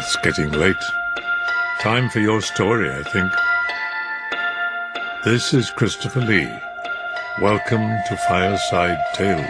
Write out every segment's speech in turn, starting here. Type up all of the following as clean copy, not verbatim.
It's getting late. Time for your story, I think. This is Christopher Lee. Welcome to Fireside Tales.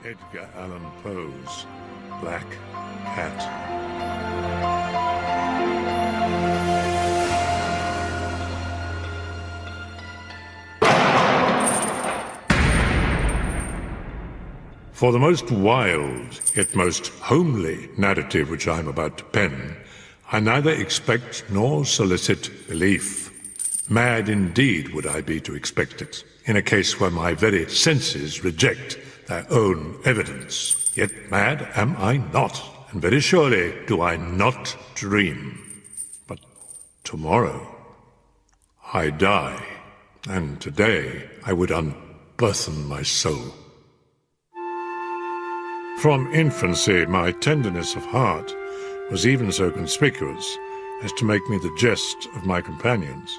Edgar Allan Poe's Black Cat. For the most wild, yet most homely narrative which I am about to pen, I neither expect nor solicit belief. Mad indeed would I be to expect it, in a case where my very senses reject their own evidence. Yet mad am I not, and very surely do I not dream. But tomorrow I die, and today I would unburthen my soul. From infancy, my tenderness of heart was even so conspicuous as to make me the jest of my companions.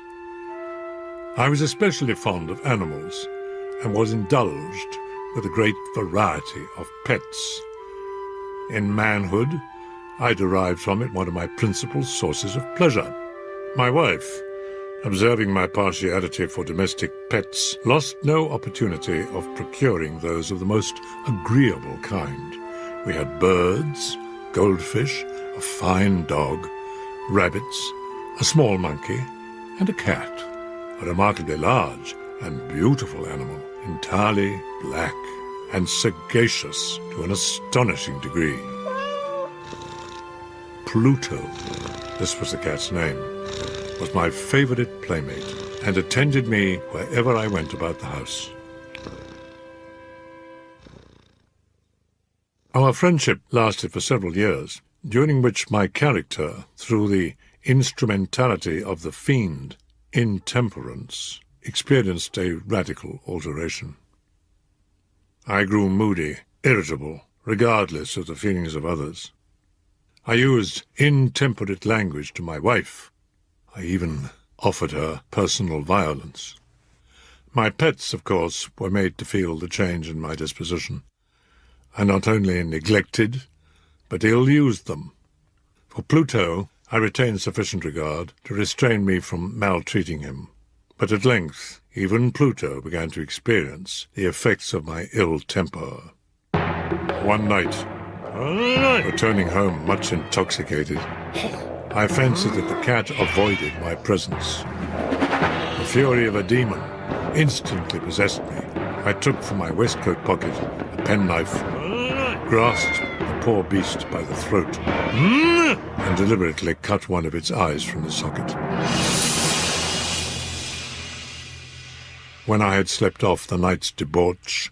I was especially fond of animals, and was indulged with a great variety of pets. In manhood, I derived from it one of my principal sources of pleasure. My wife, observing my partiality for domestic pets, lost no opportunity of procuring those of the most agreeable kind. We had birds, goldfish, a fine dog, rabbits, a small monkey, and a cat, a remarkably large and beautiful animal, entirely black and sagacious to an astonishing degree. Pluto, this was the cat's name, was my favorite playmate and attended me wherever I went about the house. Our friendship lasted for several years, during which my character, through the instrumentality of the fiend, intemperance, experienced a radical alteration. I grew moody, irritable, regardless of the feelings of others. I used intemperate language to my wife. I even offered her personal violence. My pets, of course, were made to feel the change in my disposition. I not only neglected, but ill-used them. For Pluto, I retained sufficient regard to restrain me from maltreating him. But at length, even Pluto began to experience the effects of my ill temper. One night, returning home much intoxicated, I fancied that the cat avoided my presence. The fury of a demon instantly possessed me. I took from my waistcoat pocket a penknife, grasped the poor beast by the throat, and deliberately cut one of its eyes from the socket. When I had slept off the night's debauch,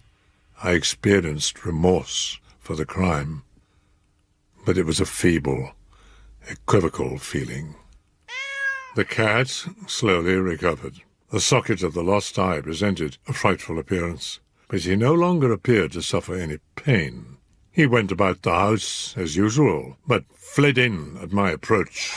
I experienced remorse for the crime, but it was a feeble, equivocal feeling. The cat slowly recovered. The socket of the lost eye presented a frightful appearance, but he no longer appeared to suffer any pain. He went about the house as usual, but fled in at my approach.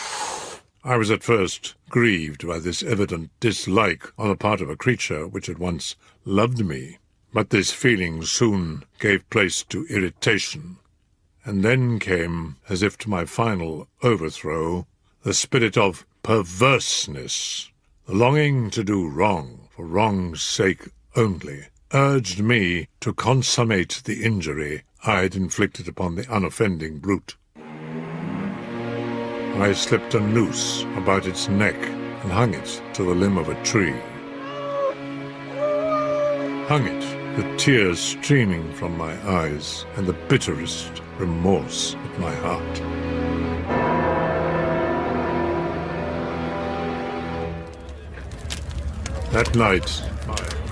I was at first grieved by this evident dislike on the part of a creature which had once loved me, but this feeling soon gave place to irritation, and then came, as if to my final overthrow, the spirit of perverseness. The longing to do wrong for wrong's sake only urged me to consummate the injury I had inflicted upon the unoffending brute. I slipped a noose about its neck and hung it to the limb of a tree. Hung it, the tears streaming from my eyes and the bitterest remorse at my heart. That night,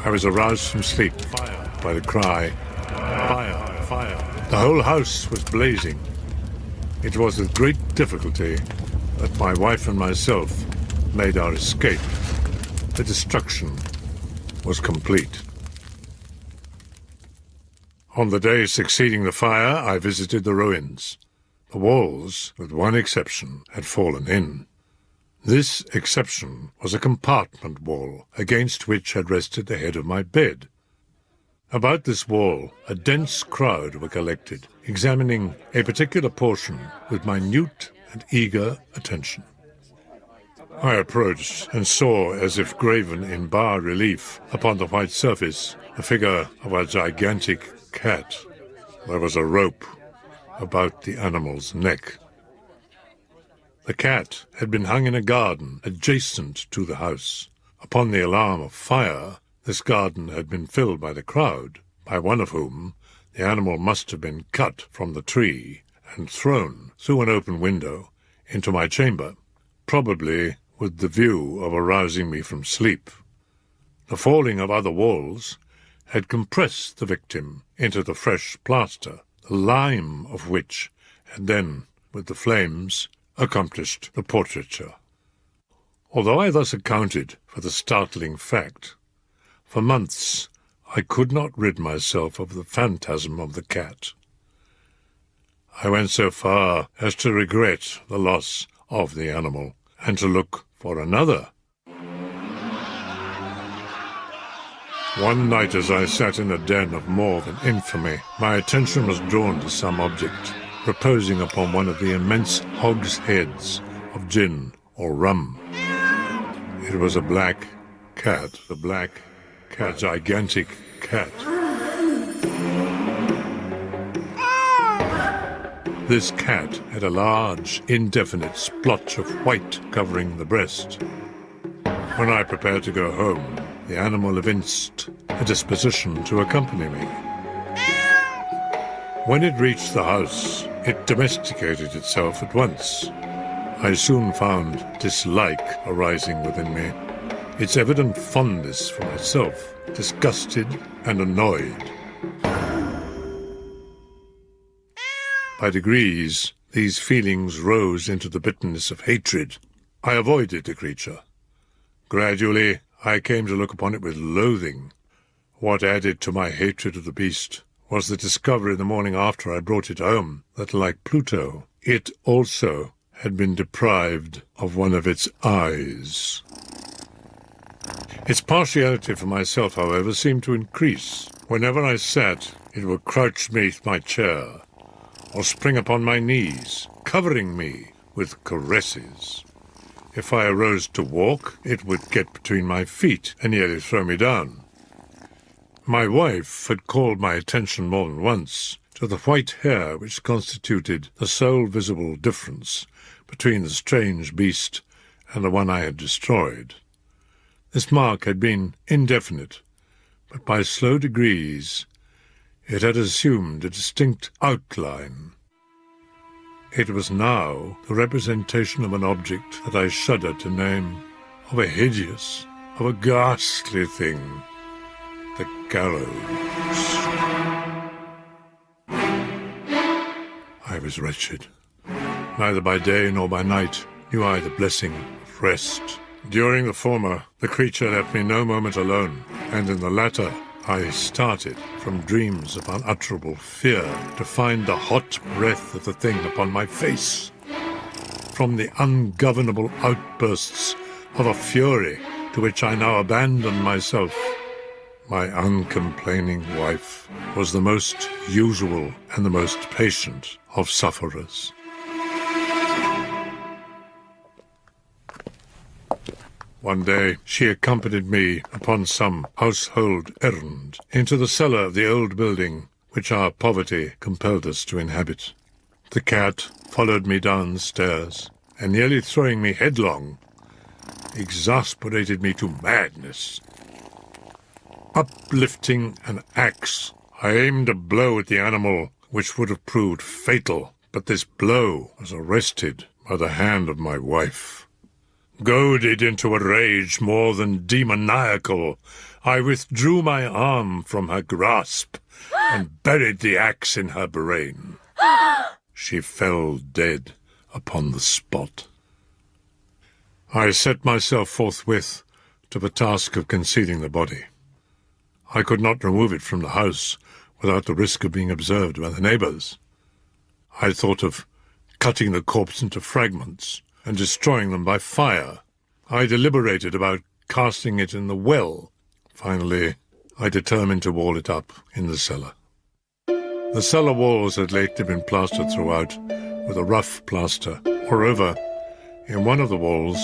I was aroused from sleep by the cry, "Fire! Fire!" The whole house was blazing. It was with great difficulty that my wife and myself made our escape. The destruction was complete. On the day succeeding the fire, I visited the ruins. The walls, with one exception, had fallen in. This exception was a compartment wall against which had rested the head of my bed. About this wall, a dense crowd were collected, examining a particular portion with minute and eager attention. I approached and saw, as if graven in bas-relief upon the white surface, the figure of a gigantic cat. There was a rope about the animal's neck. The cat had been hung in a garden adjacent to the house. Upon the alarm of fire, this garden had been filled by the crowd, by one of whom the animal must have been cut from the tree and thrown through an open window into my chamber, probably with the view of arousing me from sleep. The falling of other walls had compressed the victim into the fresh plaster, the lime of which had then, with the flames, accomplished the portraiture. Although I thus accounted for the startling fact, for months I could not rid myself of the phantasm of the cat. I went so far as to regret the loss of the animal, and to look for another. One night as I sat in a den of more than infamy, my attention was drawn to some object reposing upon one of the immense hogsheads of gin or rum. It was a black cat, a gigantic cat. This cat had a large, indefinite splotch of white covering the breast. When I prepared to go home, the animal evinced a disposition to accompany me. When it reached the house, It domesticated itself at once. I soon found dislike arising within me, its evident fondness for myself, disgusted and annoyed. By degrees, these feelings rose into the bitterness of hatred. I avoided the creature. Gradually, I came to look upon it with loathing. What added to my hatred of the beast was the discovery the morning after I brought it home that, like Pluto, it also had been deprived of one of its eyes. Its partiality for myself, however, seemed to increase. Whenever I sat, it would crouch beneath my chair, or spring upon my knees, covering me with caresses. If I arose to walk, it would get between my feet and nearly throw me down. My wife had called my attention more than once to the white hair which constituted the sole visible difference between the strange beast and the one I had destroyed. This mark had been indefinite, but by slow degrees it had assumed a distinct outline. It was now the representation of an object that I shudder to name, of a hideous, of a ghastly thing, the gallows. I was wretched. Neither by day nor by night knew I the blessing of rest. During the former, the creature left me no moment alone, and in the latter, I started from dreams of unutterable fear to find the hot breath of the thing upon my face, from the ungovernable outbursts of a fury to which I now abandoned myself. My uncomplaining wife was the most usual and the most patient of sufferers. One day she accompanied me upon some household errand into the cellar of the old building which our poverty compelled us to inhabit. The cat followed me down the stairs, and nearly throwing me headlong, exasperated me to madness. Uplifting an axe, I aimed a blow at the animal which would have proved fatal, but this blow was arrested by the hand of my wife. Goaded into a rage more than demoniacal, I withdrew my arm from her grasp and buried the axe in her brain. She fell dead upon the spot. I set myself forthwith to the task of concealing the body. I could not remove it from the house without the risk of being observed by the neighbours. I thought of cutting the corpse into fragments and destroying them by fire. I deliberated about casting it in the well. Finally, I determined to wall it up in the cellar. The cellar walls had lately been plastered throughout with a rough plaster. Moreover, in one of the walls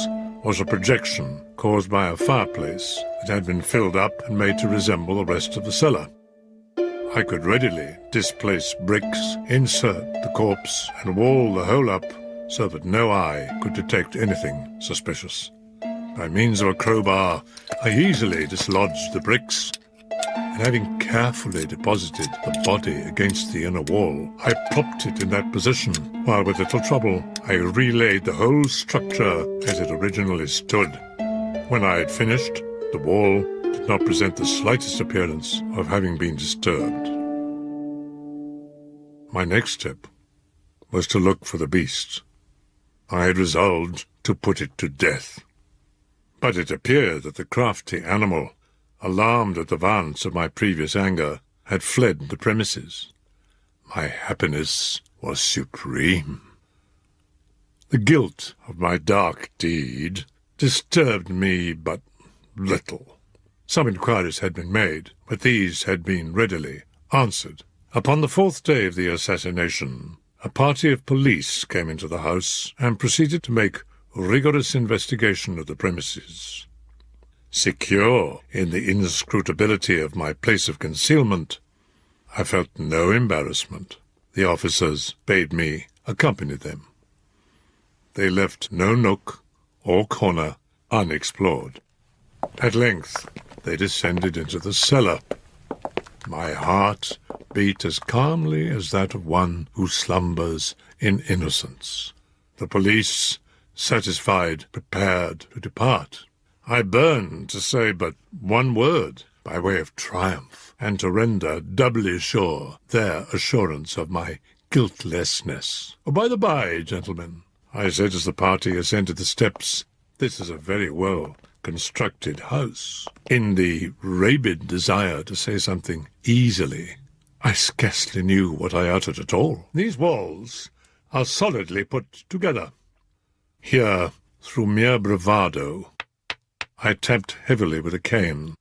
was a projection caused by a fireplace that had been filled up and made to resemble the rest of the cellar. I could readily displace bricks, insert the corpse, and wall the whole up so that no eye could detect anything suspicious. By means of a crowbar, I easily dislodged the bricks, and having carefully deposited the body against the inner wall, I propped it in that position, while with little trouble I relaid the whole structure as it originally stood. When I had finished, the wall did not present the slightest appearance of having been disturbed. My next step was to look for the beast. I had resolved to put it to death. But it appeared that the crafty animal, alarmed at the violence of my previous anger, had fled the premises. My happiness was supreme. The guilt of my dark deed disturbed me but little. Some inquiries had been made, but these had been readily answered. Upon the 4th day of the assassination, a party of police came into the house and proceeded to make rigorous investigation of the premises. Secure in the inscrutability of my place of concealment, I felt no embarrassment. The officers bade me accompany them. They left no nook or corner unexplored. At length they descended into the cellar. My heart beat as calmly as that of one who slumbers in innocence. The police, satisfied, prepared to depart. I burned to say but one word by way of triumph, and to render doubly sure their assurance of my guiltlessness. Oh, by the by, gentlemen, I said as the party ascended the steps, this is a very well-constructed house. In the rabid desire to say something easily, I scarcely knew what I uttered at all. These walls are solidly put together. Here, through mere bravado, I tapped heavily with a cane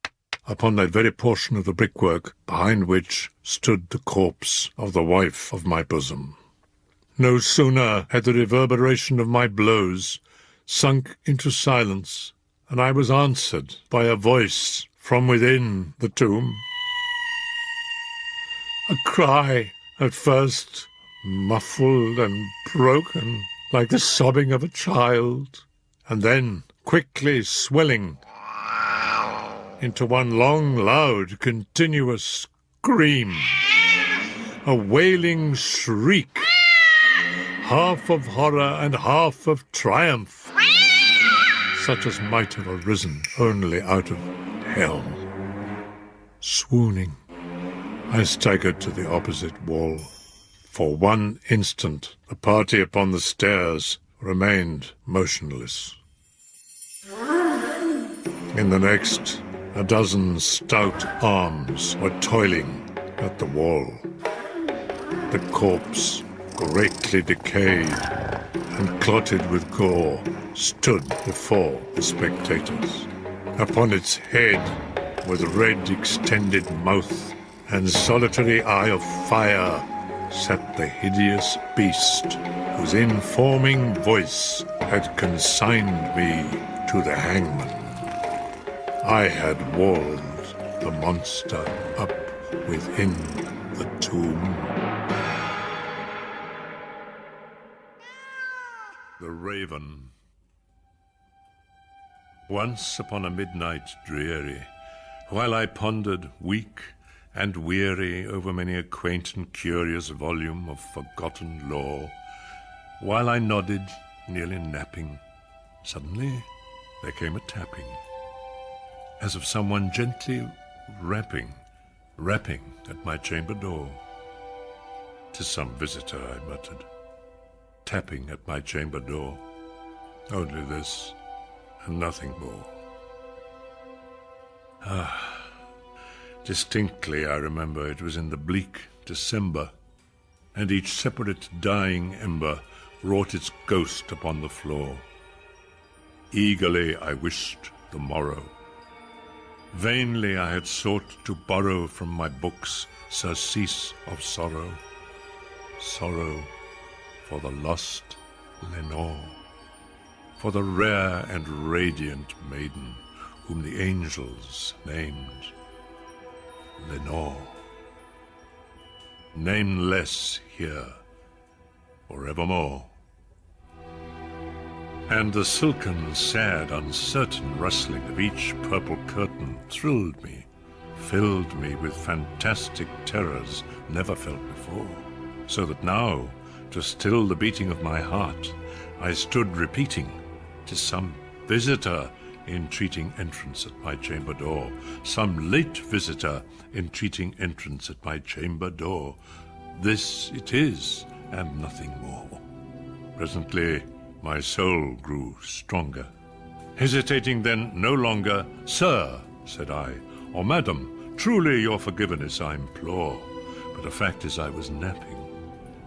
upon that very portion of the brickwork behind which stood the corpse of the wife of my bosom. No sooner had the reverberation of my blows sunk into silence, and I was answered by a voice from within the tomb. A cry, at first muffled and broken, like the sobbing of a child, and then quickly swelling into one long, loud, continuous scream, a wailing shriek, half of horror and half of triumph, such as might have arisen only out of hell. Swooning, I staggered to the opposite wall. For one instant, the party upon the stairs remained motionless. In the next, a dozen stout arms were toiling at the wall. The corpse, greatly decayed and clotted with gore, stood before the spectators. Upon its head, with red extended mouth and solitary eye of fire, sat the hideous beast whose informing voice had consigned me to the hangman. I had walled the monster up within the tomb. The Raven. Once upon a midnight dreary, while I pondered weak and weary over many a quaint and curious volume of forgotten lore, while I nodded, nearly napping, suddenly there came a tapping, as of someone gently rapping at my chamber door. "'Tis some visitor," I muttered, tapping at my chamber door. Only this, and nothing more. Distinctly I remember it was in the bleak December, and each separate dying ember wrought its ghost upon the floor. Eagerly I wished the morrow. Vainly I had sought to borrow from my books surcease of sorrow, sorrow for the lost Lenore, for the rare and radiant maiden whom the angels named Lenore. Nameless here forevermore. And the silken, sad, uncertain rustling of each purple curtain thrilled me, filled me with fantastic terrors never felt before, so that now, to still the beating of my heart, I stood repeating, "'Tis some visitor entreating entrance at my chamber door, some late visitor entreating entrance at my chamber door. This it is, and nothing more." Presently my soul grew stronger. Hesitating then no longer, "Sir," said I, "or Madam, truly your forgiveness I implore, but the fact is I was napping,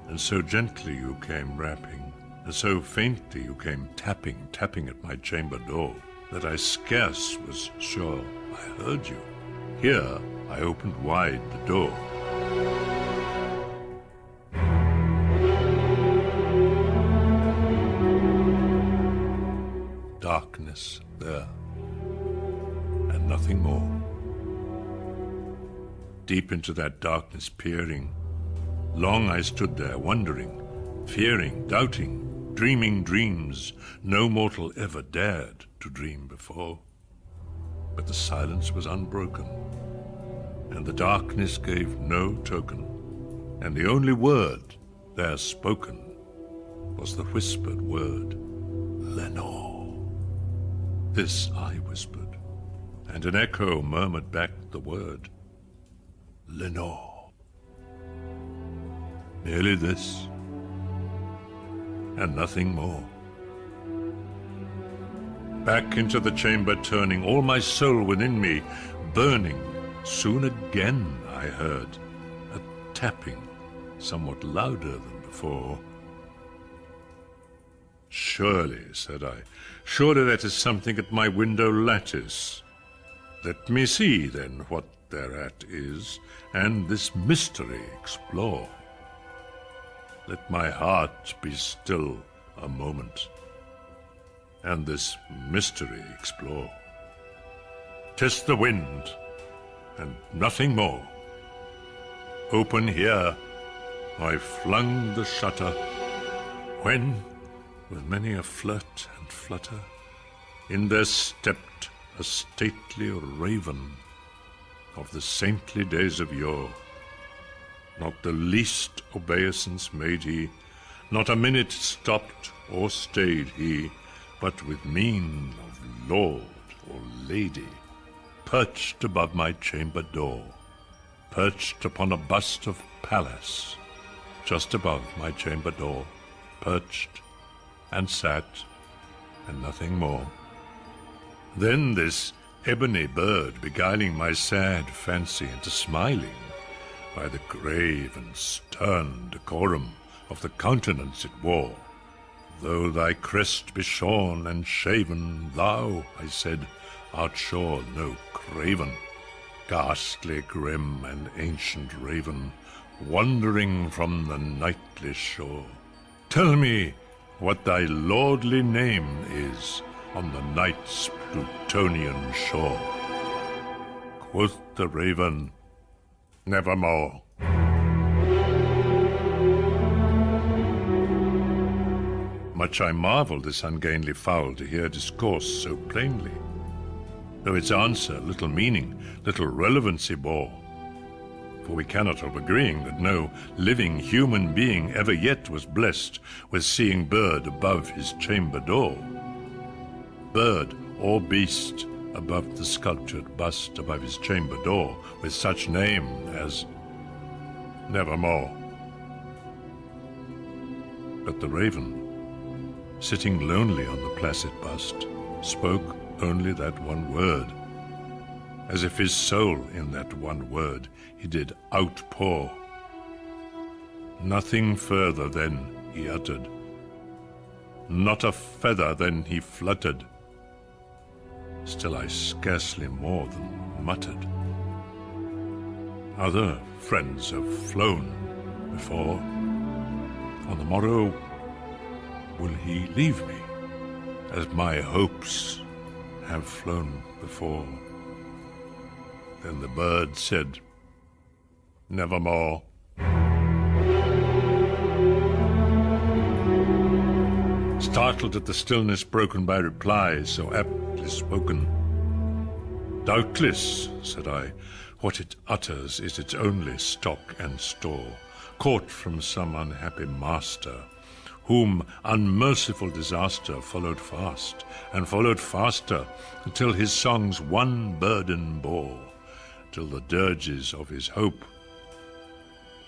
and so gently you came rapping, and so faintly you came tapping at my chamber door, that I scarce was sure I heard you. Here I opened wide the door." Darkness there, and nothing more. Deep into that darkness peering, long I stood there, wondering, fearing, doubting, dreaming dreams no mortal ever dared to dream before. But the silence was unbroken, and the darkness gave no token, and the only word there spoken was the whispered word, Lenore. This I whispered, and an echo murmured back the word, Lenore. Merely this, and nothing more. Back into the chamber turning, all my soul within me burning, soon again I heard a tapping somewhat louder than before. Surely, said I, surely that is something at my window lattice. Let me see, then, what thereat is, and this mystery explore. Let my heart be still a moment, and this mystery explore. 'Tis the wind, and nothing more. Open here, I flung the shutter, when, with many a flirt and flutter, in there stepped a stately raven of the saintly days of yore. Not the least obeisance made he, not a minute stopped or stayed he, but with mien of lord or lady, perched above my chamber door, perched upon a bust of Pallas, just above my chamber door, perched and sat, and nothing more. Then this ebony bird beguiling my sad fancy into smiling, by the grave and stern decorum of the countenance it wore. Though thy crest be shorn and shaven, thou, I said, art sure no craven, ghastly, grim, and ancient raven, wandering from the nightly shore. Tell me what thy lordly name is on the night's Plutonian shore. Quoth the raven, nevermore. Much I marvel this ungainly fowl to hear discourse so plainly, though its answer little meaning, little relevancy bore. For we cannot help agreeing that no living human being ever yet was blessed with seeing bird above his chamber door. Bird or beast above the sculptured bust above his chamber door, with such name as nevermore. But the raven, sitting lonely on the placid bust, spoke only that one word, as if his soul in that one word he did outpour. Nothing further then he uttered, not a feather then he fluttered. Still I scarcely more than muttered. Other friends have flown before. On the morrow will he leave me, as my hopes have flown before. Then the bird said, nevermore. Startled at the stillness broken by replies so aptly spoken. Doubtless, said I, what it utters is its only stock and store, caught from some unhappy master, whom unmerciful disaster followed fast, and followed faster, until his songs one burden bore, till the dirges of his hope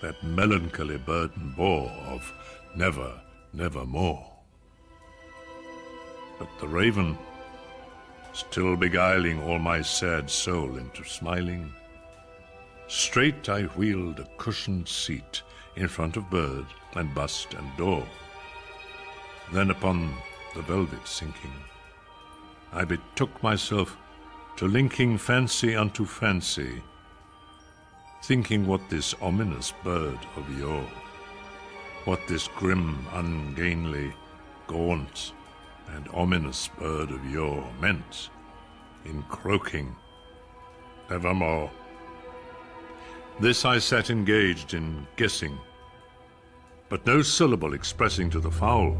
that melancholy burden bore of never, nevermore. But the raven, still beguiling all my sad soul into smiling, straight I wheeled a cushioned seat in front of bird and bust and door. Then upon the velvet sinking, I betook myself to linking fancy unto fancy, thinking what this ominous bird of yore, what this grim, ungainly, gaunt, and ominous bird of yore meant in croaking evermore. This I sat engaged in guessing, but no syllable expressing to the fowl,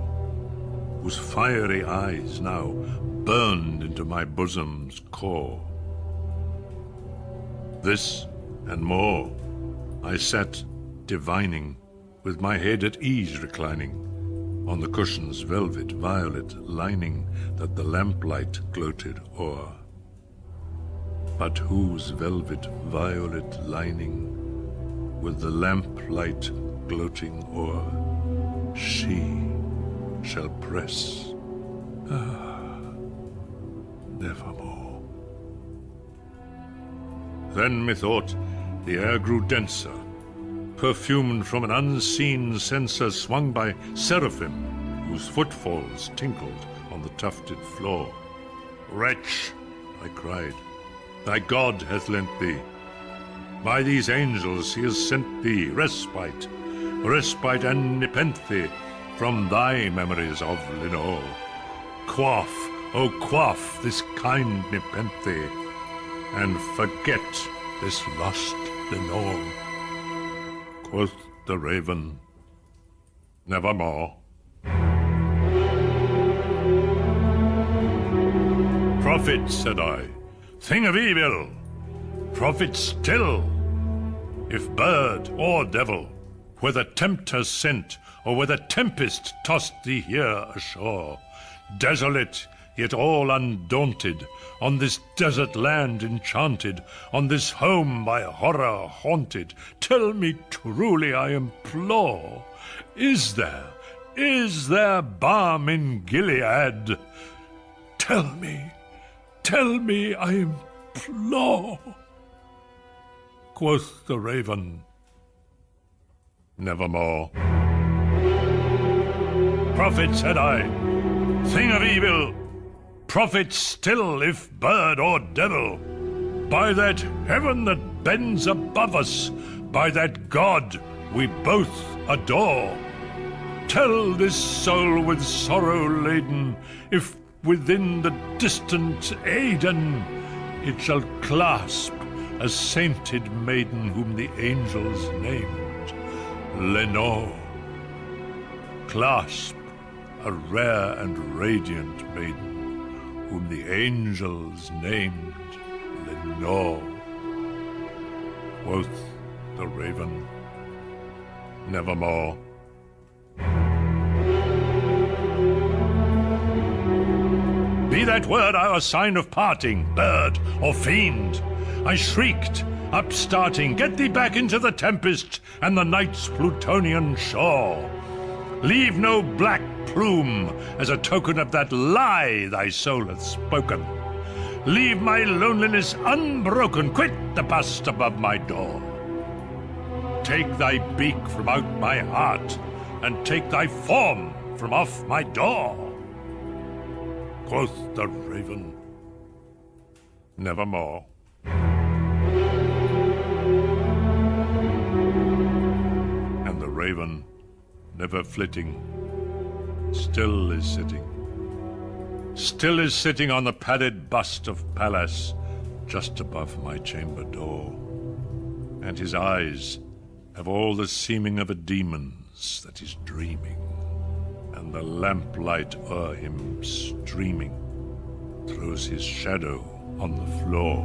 whose fiery eyes now burned into my bosom's core. This and more. I sat divining, with my head at ease reclining, on the cushion's velvet violet lining that the lamplight gloated o'er. But whose velvet violet lining, with the lamplight gloating o'er, she shall press, nevermore. Then methought the air grew denser, perfumed from an unseen censer swung by seraphim, whose footfalls tinkled on the tufted floor. Wretch, I cried, thy God hath lent thee. By these angels he has sent thee respite and nepenthe from thy memories of Lenore. Quaff, oh quaff this kind nepenthe, and forget this lost Lenore. Quoth the raven, nevermore. Prophet, said I, thing of evil, prophet still, if bird or devil, whether tempter sent, or whether tempest tossed thee here ashore, desolate, yet all undaunted, on this desert land enchanted, on this home by horror haunted, tell me truly, I implore, is there balm in Gilead? Tell me, I implore. Quoth the raven, nevermore. Prophet, said I, thing of evil, prophet still, if bird or devil, by that heaven that bends above us, by that God we both adore, tell this soul with sorrow laden, if within the distant Aidenn it shall clasp a sainted maiden whom the angels named Lenore. Clasp a rare and radiant maiden whom the angels named Lenore. Quoth the raven, nevermore. Be that word our sign of parting, bird or fiend, I shrieked, upstarting, get thee back into the tempest and the night's Plutonian shore. Leave no black plume as a token of that lie thy soul hath spoken. Leave my loneliness unbroken, quit the bust above my door. Take thy beak from out my heart, and take thy form from off my door. Quoth the raven, nevermore. And the raven, never flitting, still is sitting on the padded bust of Pallas, just above my chamber door. And his eyes have all the seeming of a demon's that is dreaming, and the lamplight o'er him streaming throws his shadow on the floor.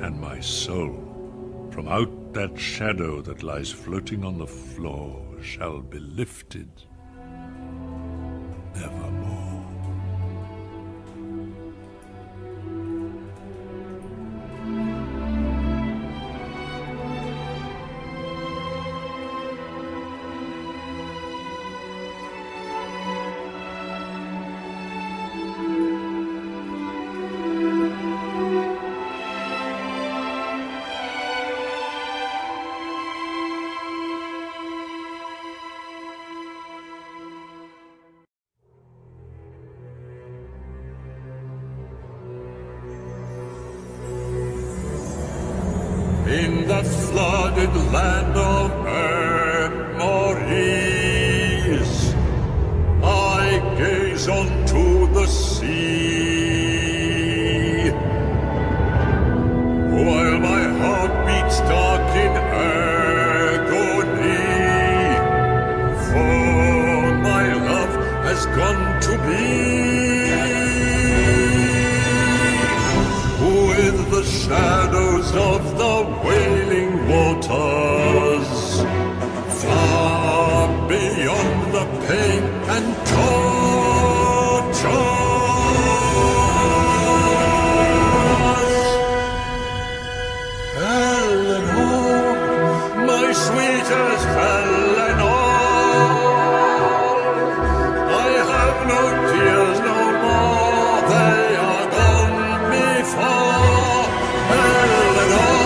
And my soul, from out that shadow that lies floating on the floor, shall be lifted nevermore. In that flooded land of memories, I gaze unto the sea, while my heart beats dark in agony, for my love has gone to be. With the shadows of the sweet as Eleanor. I have no tears no more, they are gone before. Eleanor,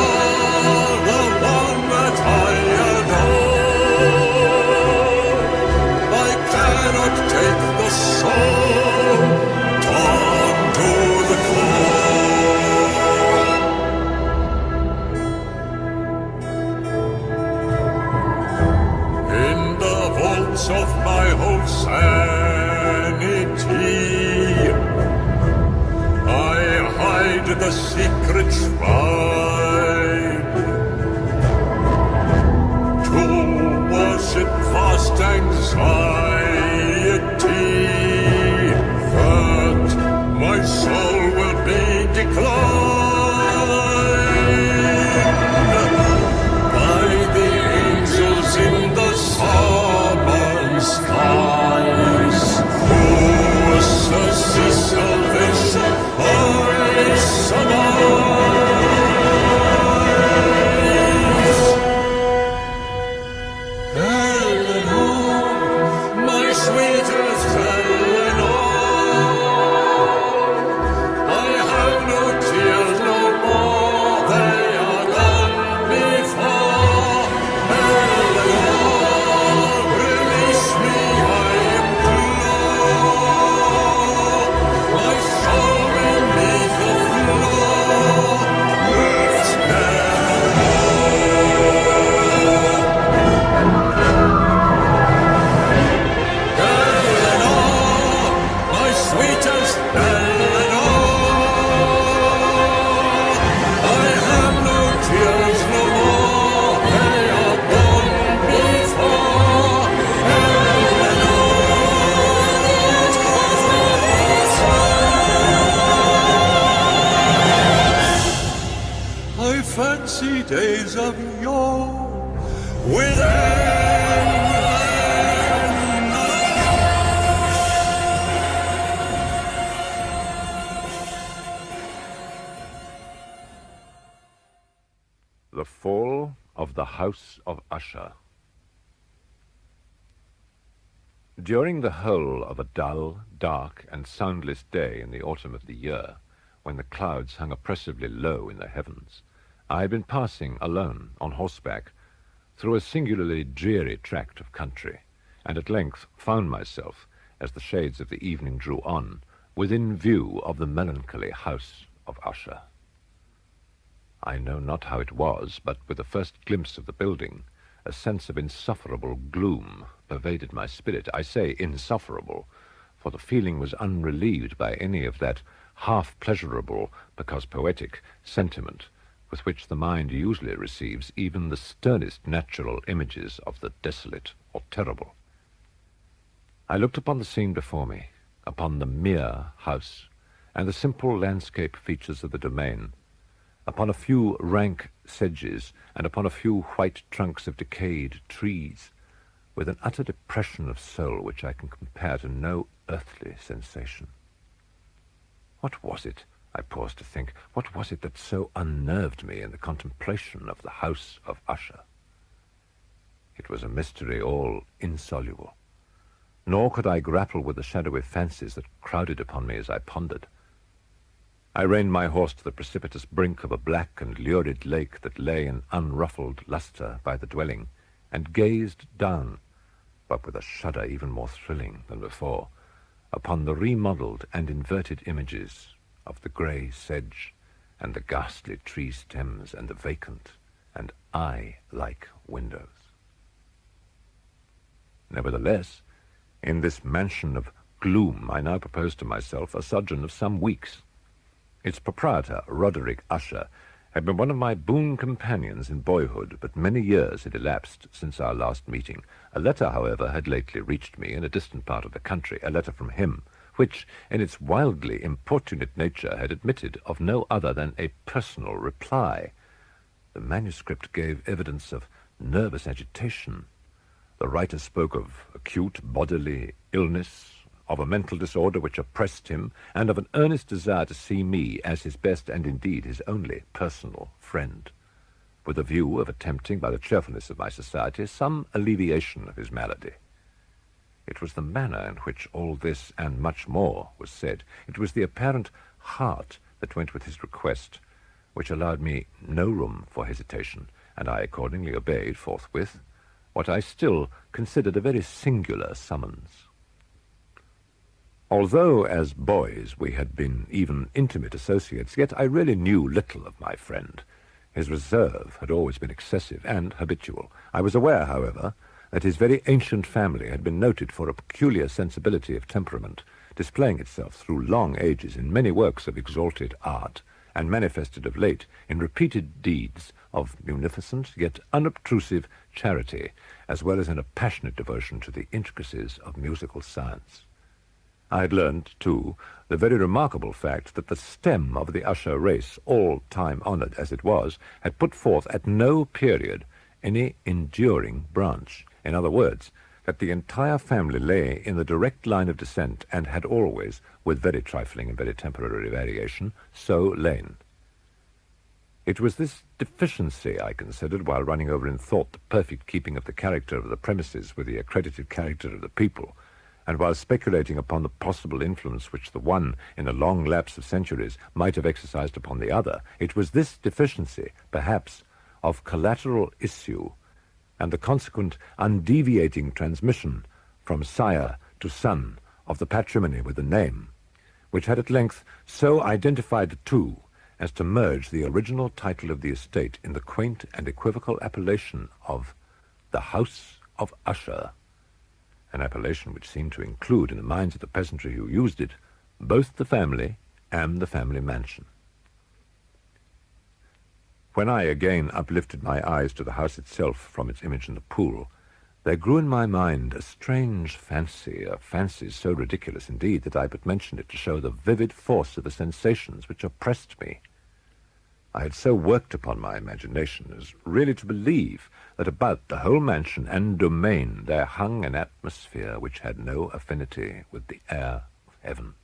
the one that I adore. I cannot take the soul torn to the core. In the vaults of my whole sanity, I hide the secret shrine to worship vast anxiety, that my soul will be declined by the angels in the summer skies, whose salvation I surmise. Eleanor, my sweetest Eleanor, I have no tears no more, they are gone before. Eleanor, release me, I implore. My soul beneath the floor, rest nevermore. Eleanor, my sweetest Eleanor, I have no tears no more, they are gone before. Eleanor, I fancy days of yore with The Fall of the House of Usher. During the whole of a dull, dark, and soundless day in the autumn of the year, when the clouds hung oppressively low in the heavens, I had been passing alone, on horseback, through a singularly dreary tract of country, and at length found myself, as the shades of the evening drew on, within view of the melancholy house of Usher. I know not how it was, but with the first glimpse of the building, a sense of insufferable gloom pervaded my spirit. I say insufferable, for the feeling was unrelieved by any of that half-pleasurable, because poetic, sentiment with which the mind usually receives even the sternest natural images of the desolate or terrible. I looked upon the scene before me, upon the mere house, and the simple landscape features of the domain, upon a few rank sedges, and upon a few white trunks of decayed trees, with an utter depression of soul which I can compare to no earthly sensation. What was it, I paused to think, what was it that so unnerved me in the contemplation of the house of Usher? It was a mystery all insoluble, nor could I grapple with the shadowy fancies that crowded upon me as I pondered. I reined my horse to the precipitous brink of a black and lurid lake that lay in unruffled lustre by the dwelling, and gazed down, but with a shudder even more thrilling than before, upon the remodeled and inverted images of the grey sedge, and the ghastly tree stems, and the vacant and eye-like windows. Nevertheless, in this mansion of gloom I now proposed to myself a sojourn of some weeks. Its proprietor, Roderick Usher, had been one of my boon companions in boyhood, but many years had elapsed since our last meeting. A letter, however, had lately reached me in a distant part of the country, a letter from him, which, in its wildly importunate nature, had admitted of no other than a personal reply. The manuscript gave evidence of nervous agitation. The writer spoke of acute bodily illness, of a mental disorder which oppressed him, and of an earnest desire to see me as his best and indeed his only personal friend. with a view of attempting, by the cheerfulness of my society, some alleviation of his malady. It was the manner in which all this and much more was said. It was the apparent heart that went with his request, which allowed me no room for hesitation, and I accordingly obeyed forthwith what I still considered a very singular summons. Although as boys we had been even intimate associates, yet I really knew little of my friend. His reserve had always been excessive and habitual. I was aware, however, that his very ancient family had been noted for a peculiar sensibility of temperament, displaying itself through long ages in many works of exalted art, and manifested of late in repeated deeds of munificent yet unobtrusive charity, as well as in a passionate devotion to the intricacies of musical science. I had learned, too, the very remarkable fact that the stem of the Usher race, all time-honored as it was, had put forth at no period any enduring branch. In other words, that the entire family lay in the direct line of descent and had always, with very trifling and very temporary variation, so lain. It was this deficiency, I considered, while running over in thought the perfect keeping of the character of the premises with the accredited character of the people, and while speculating upon the possible influence which the one, in a long lapse of centuries, might have exercised upon the other, it was this deficiency, perhaps, of collateral issue, and the consequent undeviating transmission from sire to son of the patrimony with the name, which had at length so identified the two as to merge the original title of the estate in the quaint and equivocal appellation of the House of Usher, an appellation which seemed to include in the minds of the peasantry who used it both the family and the family mansion. When I again uplifted my eyes to the house itself from its image in the pool, there grew in my mind a strange fancy, a fancy so ridiculous indeed that I but mention it to show the vivid force of the sensations which oppressed me. I had so worked upon my imagination as really to believe that about the whole mansion and domain there hung an atmosphere which had no affinity with the air of heaven,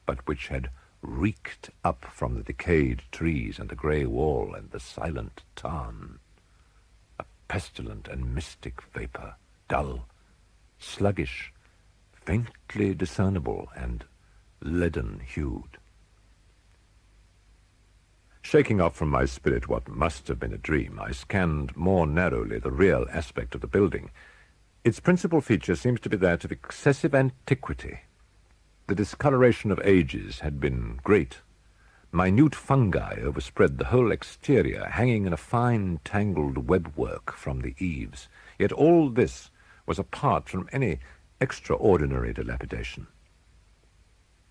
but which had reeked up from the decayed trees and the grey wall and the silent tarn, a pestilent and mystic vapour, dull, sluggish, faintly discernible, and leaden-hued. Shaking off from my spirit what must have been a dream, I scanned more narrowly the real aspect of the building. Its principal feature seems to be that of excessive antiquity. The discoloration of ages had been great. Minute fungi overspread the whole exterior, hanging in a fine tangled webwork from the eaves. Yet all this was apart from any extraordinary dilapidation.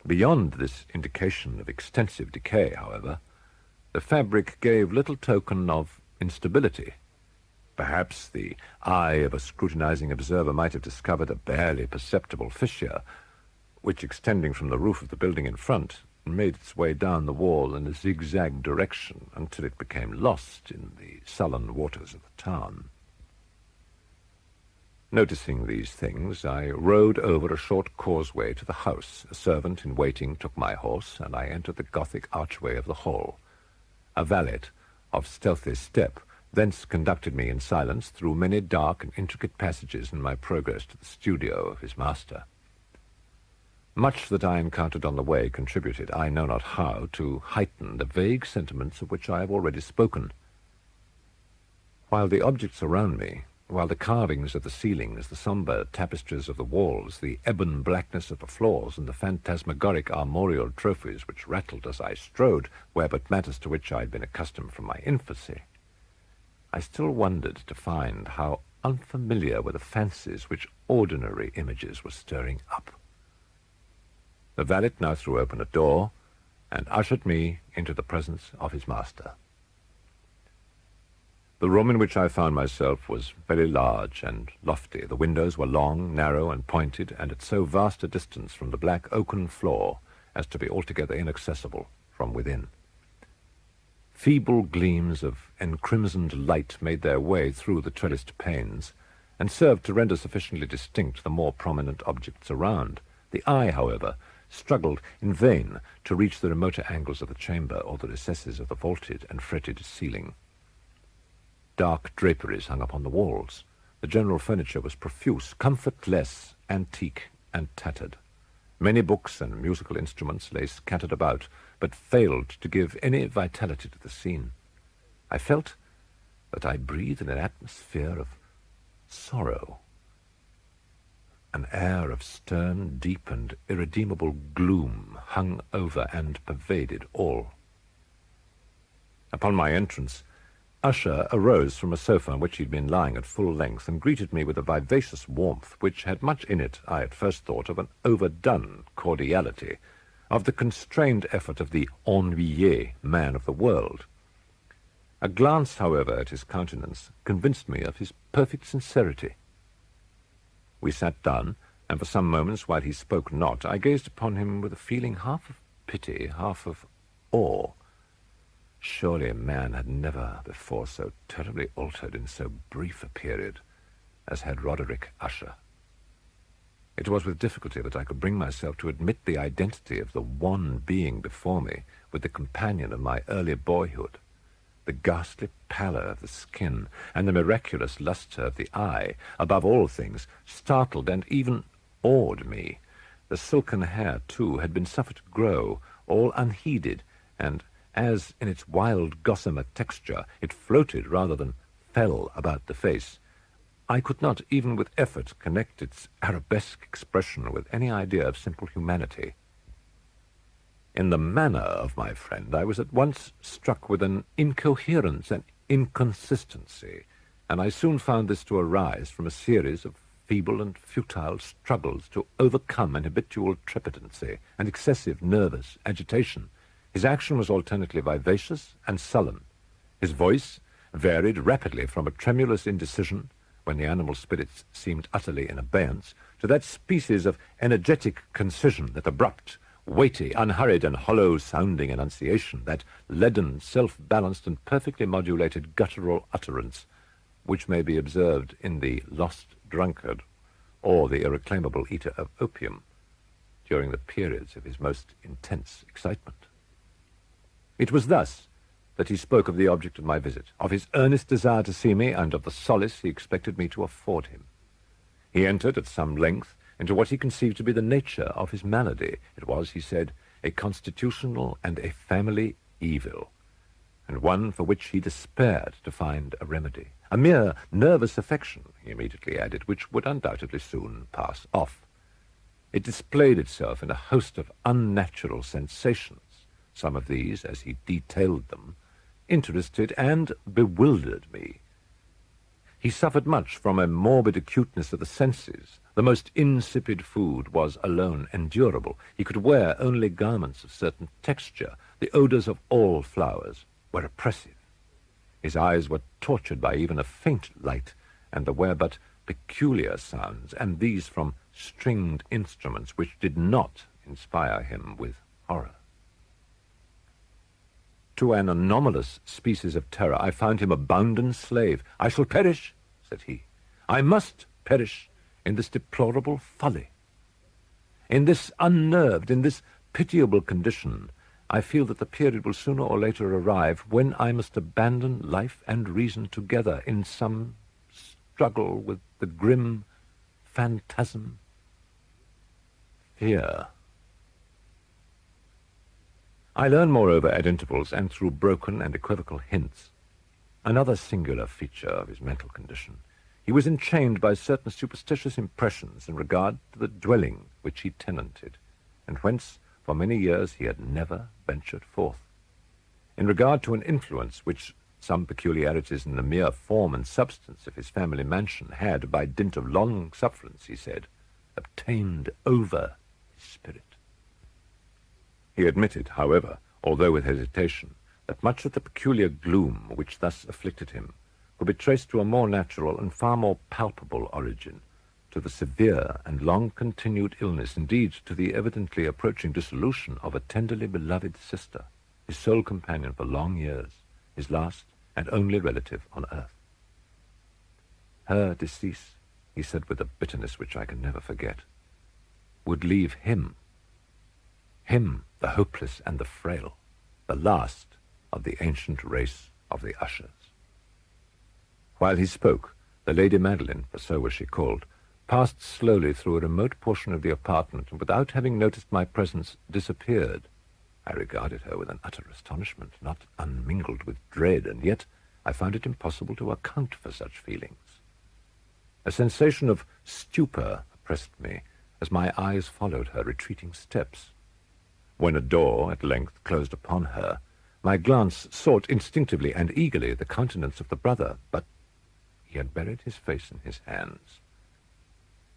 Beyond this indication of extensive decay, however, the fabric gave little token of instability. Perhaps the eye of a scrutinizing observer might have discovered a barely perceptible fissure, which, extending from the roof of the building in front, made its way down the wall in a zigzag direction until it became lost in the sullen waters of the town. Noticing these things, I rode over a short causeway to the house. A servant in waiting took my horse, and I entered the Gothic archway of the hall. A valet of stealthy step thence conducted me in silence through many dark and intricate passages in my progress to the studio of his master. Much that I encountered on the way contributed, I know not how, to heighten the vague sentiments of which I have already spoken. While the objects around me, while the carvings of the ceilings, the sombre tapestries of the walls, the ebon blackness of the floors, and the phantasmagoric armorial trophies which rattled as I strode, were but matters to which I had been accustomed from my infancy, I still wondered to find how unfamiliar were the fancies which ordinary images were stirring up. The valet now threw open a door and ushered me into the presence of his master. The room in which I found myself was very large and lofty. The windows were long, narrow, and pointed, and at so vast a distance from the black oaken floor as to be altogether inaccessible from within. Feeble gleams of encrimsoned light made their way through the trellised panes, and served to render sufficiently distinct the more prominent objects around. The eye, however, struggled in vain to reach the remoter angles of the chamber or the recesses of the vaulted and fretted ceiling. dark draperies hung upon the walls. The general furniture was profuse, comfortless, antique, and tattered. Many books and musical instruments lay scattered about, but failed to give any vitality to the scene. I felt that I breathed in an atmosphere of sorrow. An air of stern, deep, and irredeemable gloom hung over and pervaded all. Upon my entrance, Usher arose from a sofa on which he had been lying at full length and greeted me with a vivacious warmth which had much in it, I at first thought, of an overdone cordiality, of the constrained effort of the ennuyé man of the world. A glance, however, at his countenance convinced me of his perfect sincerity. We sat down, and for some moments, while he spoke not, I gazed upon him with a feeling half of pity, half of awe. Surely a man had never before so terribly altered in so brief a period as had Roderick Usher. It was with difficulty that I could bring myself to admit the identity of the one being before me with the companion of my early boyhood. The ghastly pallor of the skin and the miraculous lustre of the eye, above all things, startled and even awed me. The silken hair, too, had been suffered to grow, all unheeded, and as in its wild gossamer texture it floated rather than fell about the face, I could not, even with effort, connect its arabesque expression with any idea of simple humanity. In the manner of my friend, I was at once struck with an incoherence and inconsistency, and I soon found this to arise from a series of feeble and futile struggles to overcome an habitual trepidancy and excessive nervous agitation. His action was alternately vivacious and sullen. His voice varied rapidly from a tremulous indecision, when the animal spirits seemed utterly in abeyance, to that species of energetic concision, that abrupt, weighty, unhurried, and hollow-sounding enunciation, that leaden, self-balanced, and perfectly modulated guttural utterance, which may be observed in the lost drunkard or the irreclaimable eater of opium during the periods of his most intense excitement. It was thus that he spoke of the object of my visit, of his earnest desire to see me, and of the solace he expected me to afford him. He entered at some length into what he conceived to be the nature of his malady. It was, he said, a constitutional and a family evil, and one for which he despaired to find a remedy. A mere nervous affection, he immediately added, which would undoubtedly soon pass off. It displayed itself in a host of unnatural sensations. Some of these, as he detailed them, interested and bewildered me. He suffered much from a morbid acuteness of the senses. The most insipid food was alone endurable. He could wear only garments of certain texture. The odors of all flowers were oppressive. His eyes were tortured by even a faint light, and there were but peculiar sounds, and these from stringed instruments which did not inspire him with horror. To an anomalous species of terror I found him a bounden slave. "I shall perish," said he. "I must perish in this deplorable folly. In this unnerved, in this pitiable condition, I feel that the period will sooner or later arrive when I must abandon life and reason together in some struggle with the grim phantasm, fear." I learned, moreover, at intervals and through broken and equivocal hints, another singular feature of his mental condition. He was enchained by certain superstitious impressions in regard to the dwelling which he tenanted, and whence for many years he had never ventured forth. In regard to an influence which some peculiarities in the mere form and substance of his family mansion had, by dint of long sufferance, he said, obtained over his spirit. He admitted, however, although with hesitation, that much of the peculiar gloom which thus afflicted him could be traced to a more natural and far more palpable origin, to the severe and long-continued illness, indeed to the evidently approaching dissolution of a tenderly beloved sister, his sole companion for long years, his last and only relative on earth. Her decease, he said with a bitterness which I can never forget, would leave him, the hopeless and the frail, the last of the ancient race of the Ushers. While he spoke, the Lady Madeline, for so was she called, passed slowly through a remote portion of the apartment, and without having noticed my presence, disappeared. I regarded her with an utter astonishment, not unmingled with dread, and yet I found it impossible to account for such feelings. A sensation of stupor oppressed me as my eyes followed her retreating steps. When a door at length closed upon her, my glance sought instinctively and eagerly the countenance of the brother, but he had buried his face in his hands,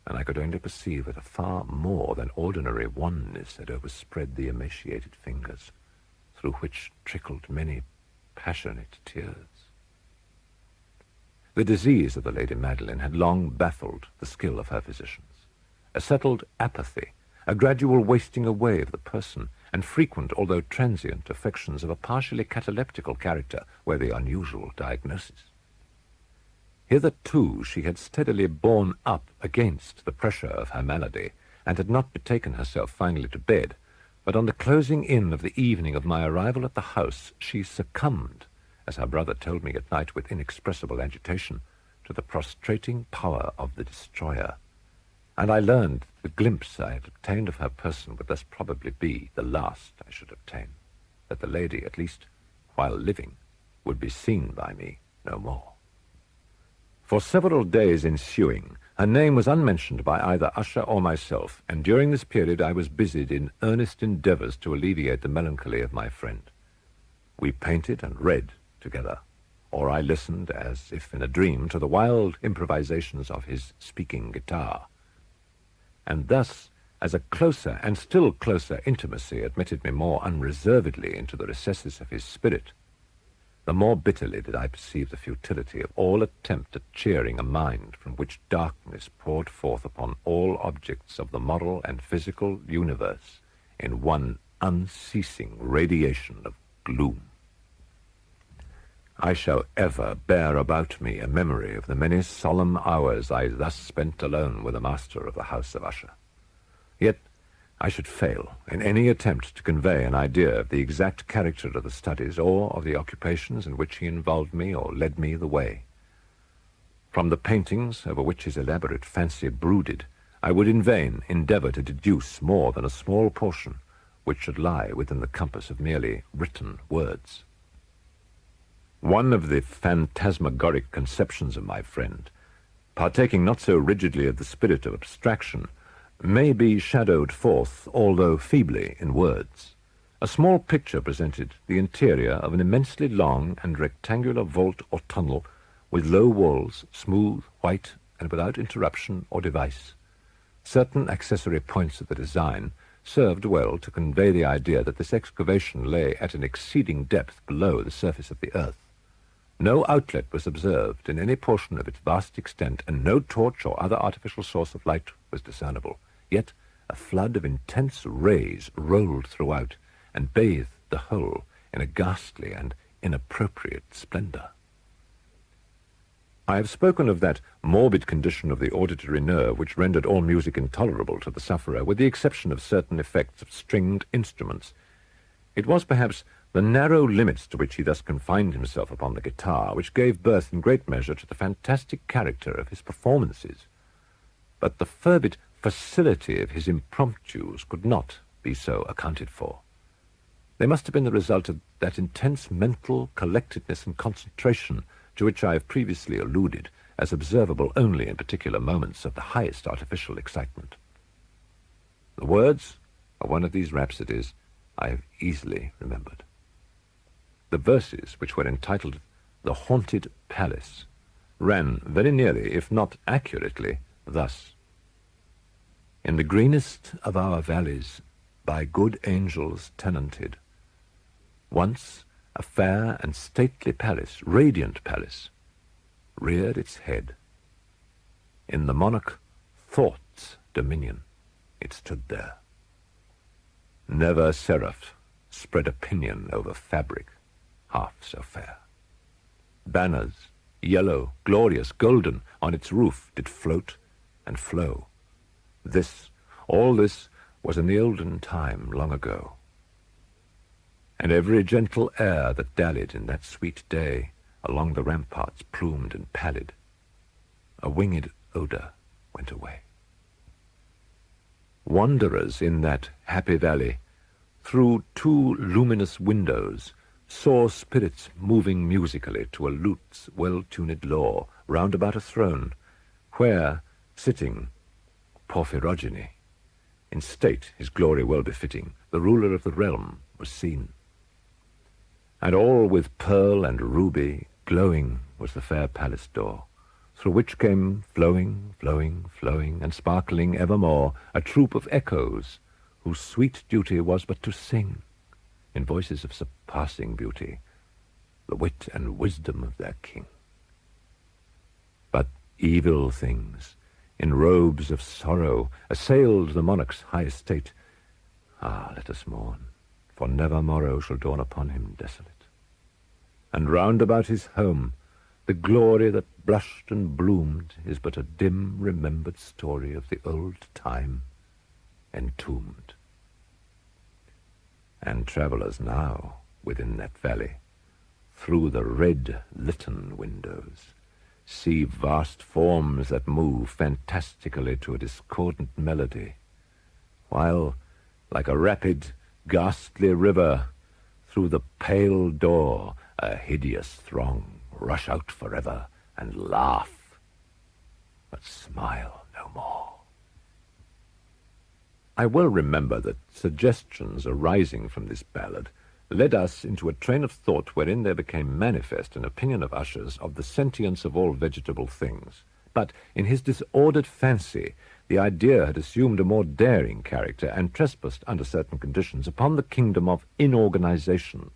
and I could only perceive that a far more than ordinary wanness had overspread the emaciated fingers, through which trickled many passionate tears. The disease of the Lady Madeline had long baffled the skill of her physicians. A settled apathy, a gradual wasting away of the person, and frequent, although transient, affections of a partially cataleptical character were the unusual diagnosis. Hitherto she had steadily borne up against the pressure of her malady, and had not betaken herself finally to bed, but on the closing in of the evening of my arrival at the house, she succumbed, as her brother told me at night with inexpressible agitation, to the prostrating power of the destroyer. And I learned the glimpse I had obtained of her person would thus probably be the last I should obtain, that the lady, at least while living, would be seen by me no more. For several days ensuing, her name was unmentioned by either Usher or myself, and during this period I was busied in earnest endeavors to alleviate the melancholy of my friend. We painted and read together, or I listened, as if in a dream, to the wild improvisations of his speaking guitar. And thus, as a closer and still closer intimacy admitted me more unreservedly into the recesses of his spirit, the more bitterly did I perceive the futility of all attempt at cheering a mind from which darkness poured forth upon all objects of the moral and physical universe in one unceasing radiation of gloom. I shall ever bear about me a memory of the many solemn hours I thus spent alone with the master of the house of Usher. Yet I should fail in any attempt to convey an idea of the exact character of the studies or of the occupations in which he involved me or led me the way. From the paintings over which his elaborate fancy brooded, I would in vain endeavor to deduce more than a small portion which should lie within the compass of merely written words. One of the phantasmagoric conceptions of my friend, partaking not so rigidly of the spirit of abstraction, may be shadowed forth, although feebly, in words. A small picture presented the interior of an immensely long and rectangular vault or tunnel, with low walls, smooth, white, and without interruption or device. Certain accessory points of the design served well to convey the idea that this excavation lay at an exceeding depth below the surface of the earth. No outlet was observed in any portion of its vast extent, and no torch or other artificial source of light was discernible. Yet a flood of intense rays rolled throughout, and bathed the whole in a ghastly and inappropriate splendor. I have spoken of that morbid condition of the auditory nerve which rendered all music intolerable to the sufferer, with the exception of certain effects of stringed instruments. It was perhaps the narrow limits to which he thus confined himself upon the guitar which gave birth in great measure to the fantastic character of his performances. But the fervid facility of his impromptus could not be so accounted for. They must have been the result of that intense mental collectedness and concentration to which I have previously alluded, as observable only in particular moments of the highest artificial excitement. The words of one of these rhapsodies I have easily remembered. The verses, which were entitled "The Haunted Palace," ran very nearly, if not accurately, thus: "In the greenest of our valleys, by good angels tenanted, once a fair and stately palace, radiant palace, reared its head. In the monarch Thought's dominion it stood there. Never seraph spread a pinion over fabric half so fair. Banners, yellow, glorious, golden, on its roof did float and flow. All this was in the olden time long ago. And every gentle air that dallied in that sweet day along the ramparts, plumed and pallid. A winged odour went away. Wanderers in that happy valley, through 2 luminous windows, saw spirits moving musically to a lute's well-tuned law round about a throne, where, sitting, Porphyrogeny, in state his glory well befitting, the ruler of the realm was seen. And all with pearl and ruby glowing was the fair palace door, through which came flowing, flowing, flowing, and sparkling evermore a troop of echoes, whose sweet duty was but to sing, in voices of surpassing beauty, the wit and wisdom of their king. But evil things, in robes of sorrow, assailed the monarch's high estate. Ah, let us mourn, for never morrow shall dawn upon him desolate. And round about his home, the glory that blushed and bloomed is but a dim remembered story of the old time, entombed. And travellers now, within that valley, through the red litten windows, see vast forms that move fantastically to a discordant melody, while, like a rapid, ghastly river, through the pale door a hideous throng rush out forever and laugh, but smile no more. I well remember that suggestions arising from this ballad led us into a train of thought wherein there became manifest an opinion of Usher's of the sentience of all vegetable things. But in his disordered fancy, the idea had assumed a more daring character and trespassed under certain conditions upon the kingdom of inorganization.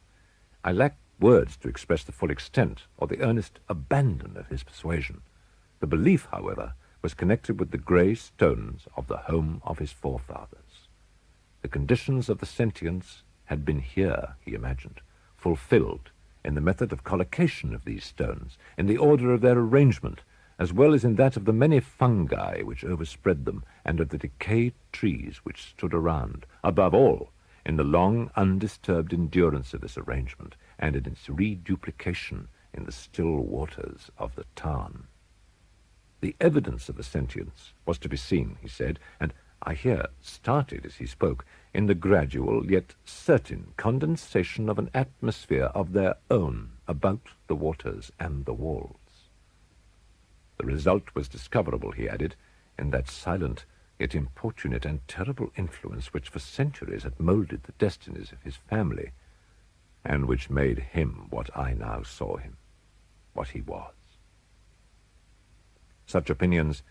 I lack words to express the full extent or the earnest abandon of his persuasion. The belief, however, was connected with the grey stones of the home of his forefathers. The conditions of the sentience had been here, he imagined, fulfilled in the method of collocation of these stones, in the order of their arrangement, as well as in that of the many fungi which overspread them, and of the decayed trees which stood around, above all, in the long undisturbed endurance of this arrangement, and in its reduplication in the still waters of the Tarn. The evidence of the sentience was to be seen, he said, and I here started as he spoke, in the gradual yet certain condensation of an atmosphere of their own about the waters and the walls. The result was discoverable, he added, in that silent yet importunate and terrible influence which for centuries had moulded the destinies of his family, and which made him what I now saw him, what he was. Such opinions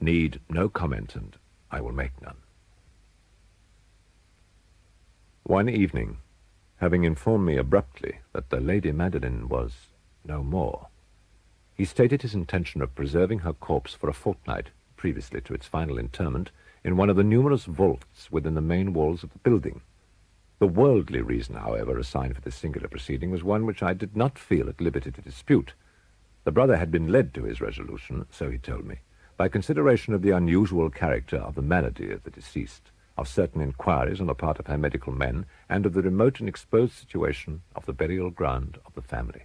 need no comment, and I will make none. One evening, having informed me abruptly that the Lady Madeline was no more, he stated his intention of preserving her corpse for a fortnight previously to its final interment in one of the numerous vaults within the main walls of the building. The worldly reason, however, assigned for this singular proceeding was one which I did not feel at liberty to dispute. The brother had been led to his resolution, so he told me, by consideration of the unusual character of the malady of the deceased, of certain inquiries on the part of her medical men, and of the remote and exposed situation of the burial ground of the family.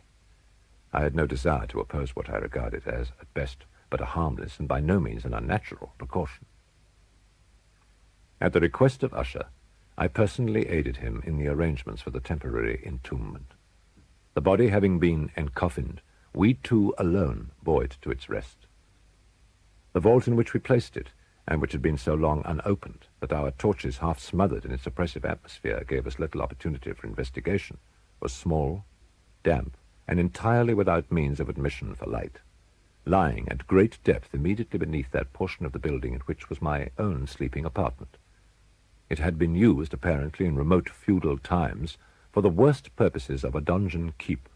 I had no desire to oppose what I regarded as, at best, but a harmless and by no means an unnatural precaution. At the request of Usher, I personally aided him in the arrangements for the temporary entombment. The body having been encoffined, we two alone bore it to its rest. The vault in which we placed it, and which had been so long unopened that our torches, half smothered in its oppressive atmosphere, gave us little opportunity for investigation, was small, damp, and entirely without means of admission for light, lying at great depth immediately beneath that portion of the building in which was my own sleeping apartment. It had been used, apparently, in remote feudal times for the worst purposes of a donjon keep,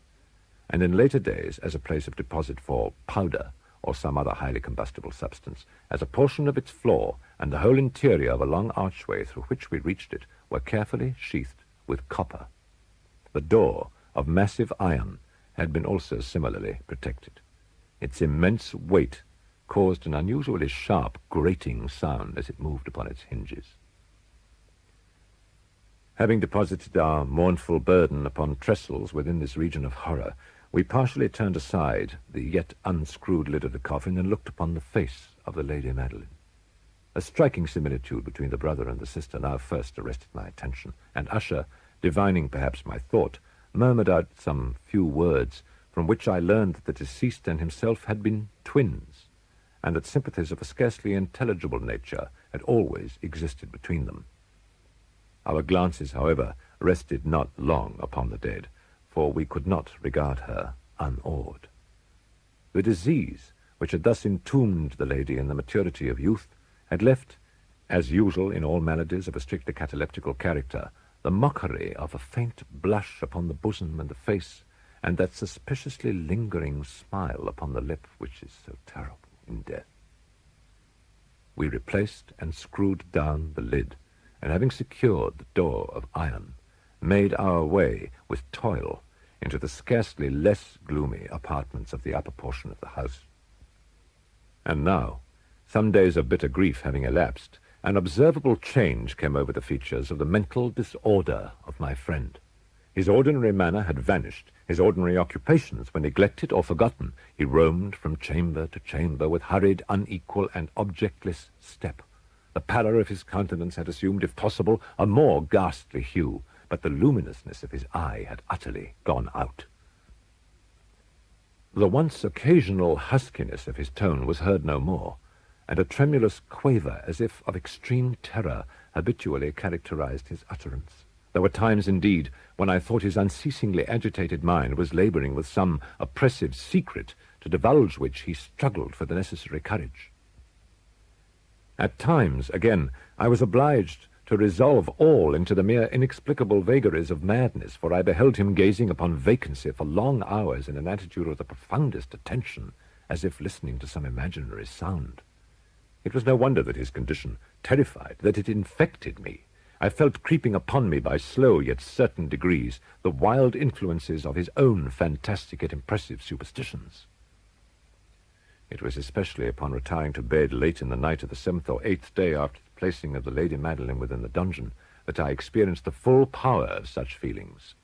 and in later days as a place of deposit for powder or some other highly combustible substance, as a portion of its floor and the whole interior of a long archway through which we reached it were carefully sheathed with copper. The door, of massive iron, had been also similarly protected. Its immense weight caused an unusually sharp, grating sound as it moved upon its hinges. Having deposited our mournful burden upon trestles within this region of horror, We partially turned aside the yet unscrewed lid of the coffin and looked upon the face of the Lady Madeline. A striking similitude between the brother and the sister now first arrested my attention, and Usher, divining perhaps my thought, murmured out some few words from which I learned that the deceased and himself had been twins, and that sympathies of a scarcely intelligible nature had always existed between them. Our glances, however, rested not long upon the dead, for we could not regard her unawed. The disease, which had thus entombed the lady in the maturity of youth, had left, as usual in all maladies of a strictly cataleptical character, the mockery of a faint blush upon the bosom and the face, and that suspiciously lingering smile upon the lip which is so terrible in death. We replaced and screwed down the lid, and having secured the door of iron, made our way with toil into the scarcely less gloomy apartments of the upper portion of the house. And now, some days of bitter grief having elapsed, an observable change came over the features of the mental disorder of my friend. His ordinary manner had vanished, his ordinary occupations were neglected or forgotten. He roamed from chamber to chamber with hurried, unequal, and objectless step. The pallor of his countenance had assumed, if possible, a more ghastly hue, but the luminousness of his eye had utterly gone out. The once occasional huskiness of his tone was heard no more, and a tremulous quaver, as if of extreme terror, habitually characterized his utterance. There were times, indeed, when I thought his unceasingly agitated mind was laboring with some oppressive secret, to divulge which he struggled for the necessary courage. At times, again, I was obliged to resolve all into the mere inexplicable vagaries of madness, for I beheld him gazing upon vacancy for long hours in an attitude of the profoundest attention, as if listening to some imaginary sound. It was no wonder that his condition terrified, that it infected me. I felt creeping upon me by slow yet certain degrees the wild influences of his own fantastic yet impressive superstitions. It was especially upon retiring to bed late in the night of the 7th or 8th day after the placing of the Lady Madeline within the dungeon that I experienced the full power of such feelings.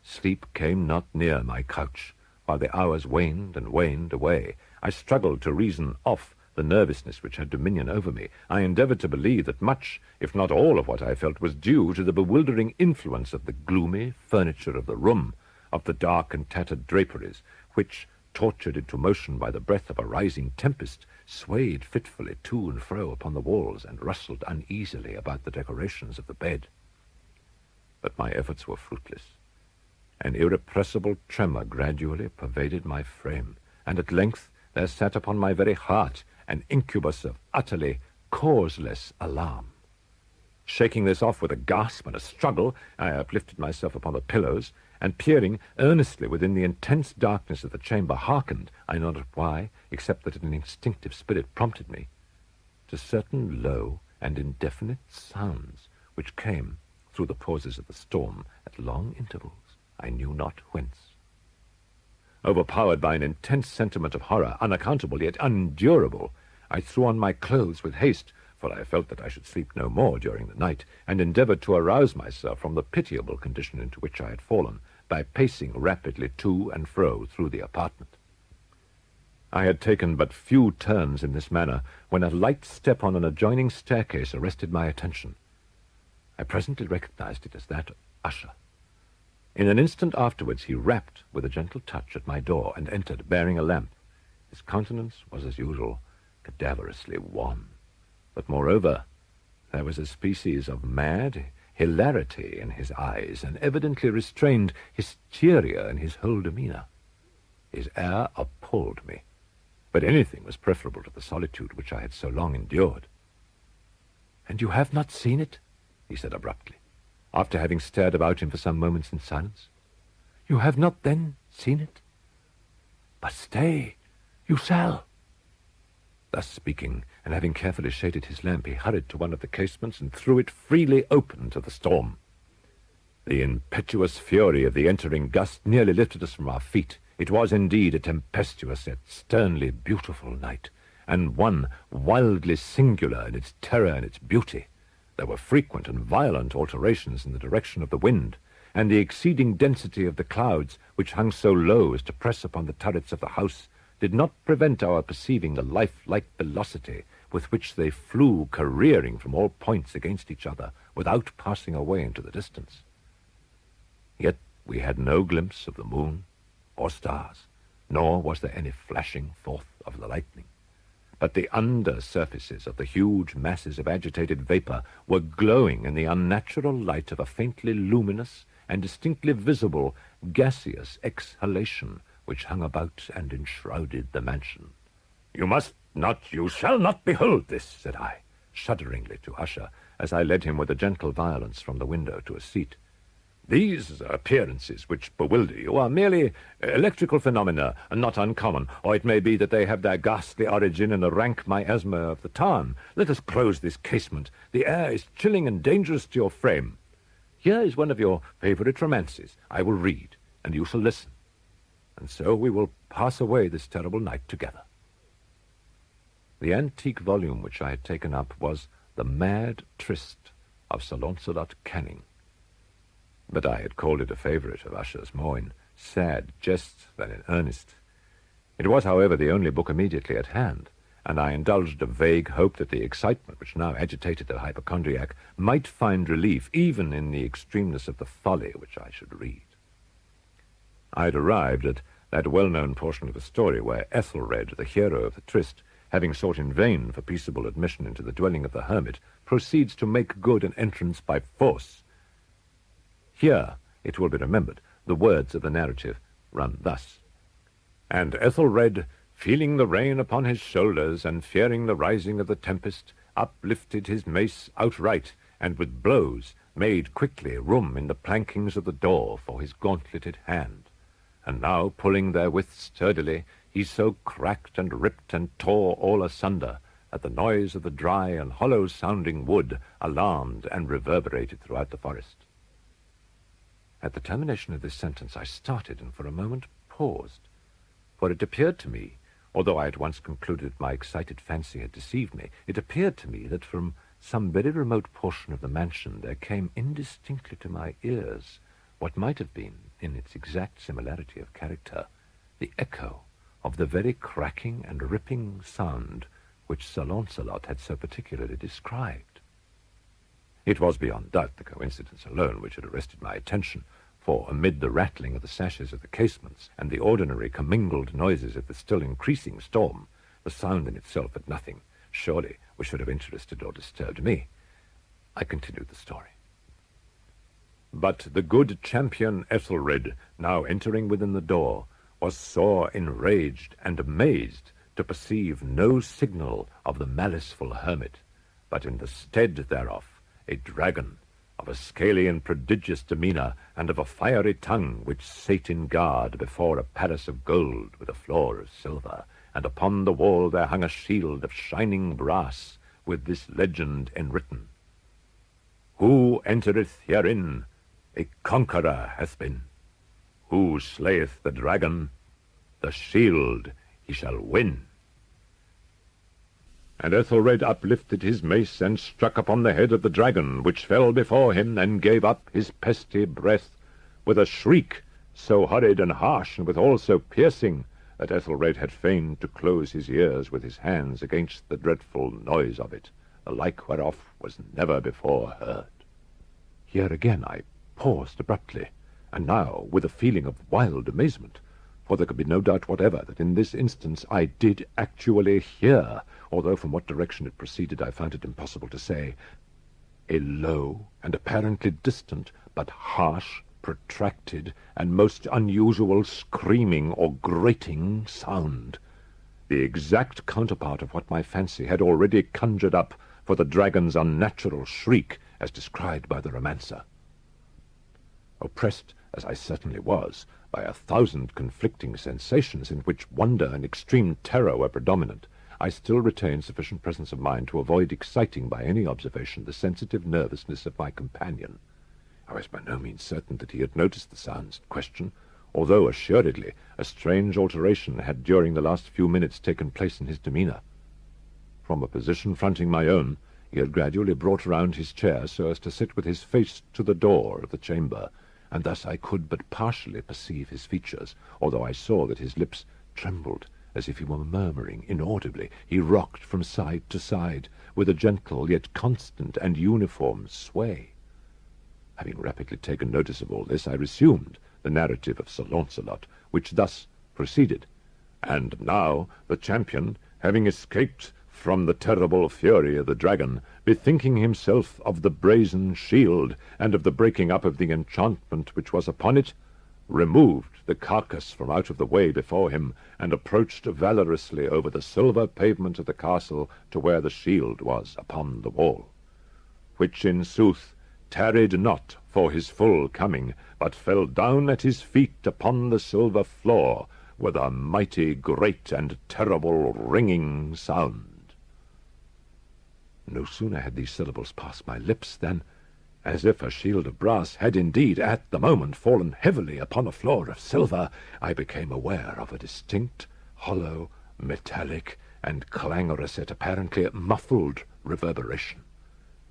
Sleep came not near my couch, while the hours waned and waned away. I struggled to reason off the nervousness which had dominion over me. I endeavored to believe that much, if not all, of what I felt was due to the bewildering influence of the gloomy furniture of the room, of the dark and tattered draperies, which, tortured into motion by the breath of a rising tempest, swayed fitfully to and fro upon the walls and rustled uneasily about the decorations of the bed. But my efforts were fruitless. An irrepressible tremor gradually pervaded my frame, and at length there sat upon my very heart an incubus of utterly causeless alarm. Shaking this off with a gasp and a struggle, I uplifted myself upon the pillows, and peering earnestly within the intense darkness of the chamber, hearkened, I know not why, except that an instinctive spirit prompted me, to certain low and indefinite sounds which came through the pauses of the storm at long intervals, I knew not whence. Overpowered by an intense sentiment of horror, unaccountable yet unendurable, I threw on my clothes with haste, for I felt that I should sleep no more during the night, and endeavored to arouse myself from the pitiable condition into which I had fallen by pacing rapidly to and fro through the apartment. I had taken but few turns in this manner when a light step on an adjoining staircase arrested my attention. I presently recognized it as that of Usher. In an instant afterwards he rapped with a gentle touch at my door and entered, bearing a lamp. His countenance was, as usual, cadaverously wan, but moreover there was a species of mad hilarity in his eyes, and evidently restrained hysteria in his whole demeanor. His air appalled me, but anything was preferable to the solitude which I had so long endured. "And you have not seen it?" he said abruptly, after having stared about him for some moments in silence. "You have not then seen it? But stay, you shall." Thus speaking, and having carefully shaded his lamp, he hurried to one of the casements and threw it freely open to the storm. The impetuous fury of the entering gust nearly lifted us from our feet. It was indeed a tempestuous yet sternly beautiful night, and one wildly singular in its terror and its beauty. There were frequent and violent alterations in the direction of the wind, and the exceeding density of the clouds, which hung so low as to press upon the turrets of the house, did not prevent our perceiving the life-like velocity with which they flew careering from all points against each other, without passing away into the distance. Yet we had no glimpse of the moon or stars, nor was there any flashing forth of the lightning. But the under surfaces of the huge masses of agitated vapor were glowing in the unnatural light of a faintly luminous and distinctly visible gaseous exhalation which hung about and enshrouded the mansion. You shall not behold this," said I, shudderingly to Usher, as I led him with a gentle violence from the window to a seat. "These appearances which bewilder you are merely electrical phenomena, not uncommon, or it may be that they have their ghastly origin in the rank miasma of the tarn. Let us close this casement. The air is chilling and dangerous to your frame. Here is one of your favorite romances. I will read, and you shall listen. And so we will pass away this terrible night together." The antique volume which I had taken up was The Mad Tryst of Sir Launcelot Canning. But I had called it a favourite of Usher's more in sad jest than in earnest. It was, however, the only book immediately at hand, and I indulged a vague hope that the excitement which now agitated the hypochondriac might find relief even in the extremeness of the folly which I should read. I had arrived at that well-known portion of the story where Ethelred, the hero of the tryst, having sought in vain for peaceable admission into the dwelling of the hermit, proceeds to make good an entrance by force. Here, it will be remembered, the words of the narrative run thus: "And Ethelred, feeling the rain upon his shoulders, and fearing the rising of the tempest, uplifted his mace outright, and with blows made quickly room in the plankings of the door for his gauntleted hand. And now pulling therewith sturdily, he so cracked and ripped and tore all asunder, that the noise of the dry and hollow-sounding wood alarmed and reverberated throughout the forest." At the termination of this sentence I started, and for a moment paused, for it appeared to me, although I at once concluded my excited fancy had deceived me, it appeared to me that from some very remote portion of the mansion there came indistinctly to my ears what might have been, in its exact similarity of character, the echo of the very cracking and ripping sound which Sir Launcelot had so particularly described. It was beyond doubt the coincidence alone which had arrested my attention, for amid the rattling of the sashes of the casements and the ordinary commingled noises of the still increasing storm, the sound in itself had nothing, surely, which should have interested or disturbed me. I continued the story. "But the good champion Ethelred, now entering within the door, was sore enraged and amazed to perceive no signal of the maliceful hermit, but in the stead thereof a dragon, of a scaly and prodigious demeanour, and of a fiery tongue, which sate in guard before a palace of gold with a floor of silver, and upon the wall there hung a shield of shining brass, with this legend enwritten: Who entereth herein, a conqueror hath been. Who slayeth the dragon, the shield he shall win. And Ethelred uplifted his mace and struck upon the head of the dragon, which fell before him, and gave up his pesty breath with a shriek so horrid and harsh, and withal so piercing, that Ethelred had feigned to close his ears with his hands against the dreadful noise of it, the like whereof was never before heard." Here again I paused abruptly, and now with a feeling of wild amazement, for there could be no doubt whatever that in this instance I did actually hear, although from what direction it proceeded I found it impossible to say, a low and apparently distant, but harsh, protracted, and most unusual screaming or grating sound, the exact counterpart of what my fancy had already conjured up for the dragon's unnatural shriek as described by the romancer. Oppressed, as I certainly was, by 1,000 conflicting sensations in which wonder and extreme terror were predominant, I still retained sufficient presence of mind to avoid exciting by any observation the sensitive nervousness of my companion. I was by no means certain that he had noticed the sounds in question, although assuredly a strange alteration had during the last few minutes taken place in his demeanour. From a position fronting my own, he had gradually brought round his chair so as to sit with his face to the door of the chamber, and thus I could but partially perceive his features, although I saw that his lips trembled as if he were murmuring inaudibly. He rocked from side to side with a gentle yet constant and uniform sway. Having rapidly taken notice of all this, I resumed the narrative of Sir Launcelot, which thus proceeded. And now the champion, having escaped from the terrible fury of the dragon, bethinking himself of the brazen shield and of the breaking up of the enchantment which was upon it, removed the carcass from out of the way before him, and approached valorously over the silver pavement of the castle to where the shield was upon the wall, which in sooth tarried not for his full coming, but fell down at his feet upon the silver floor with a mighty, great, and terrible ringing sound. No sooner had these syllables passed my lips than, as if a shield of brass had indeed at the moment fallen heavily upon a floor of silver, I became aware of a distinct, hollow, metallic, and clangorous, yet apparently muffled reverberation.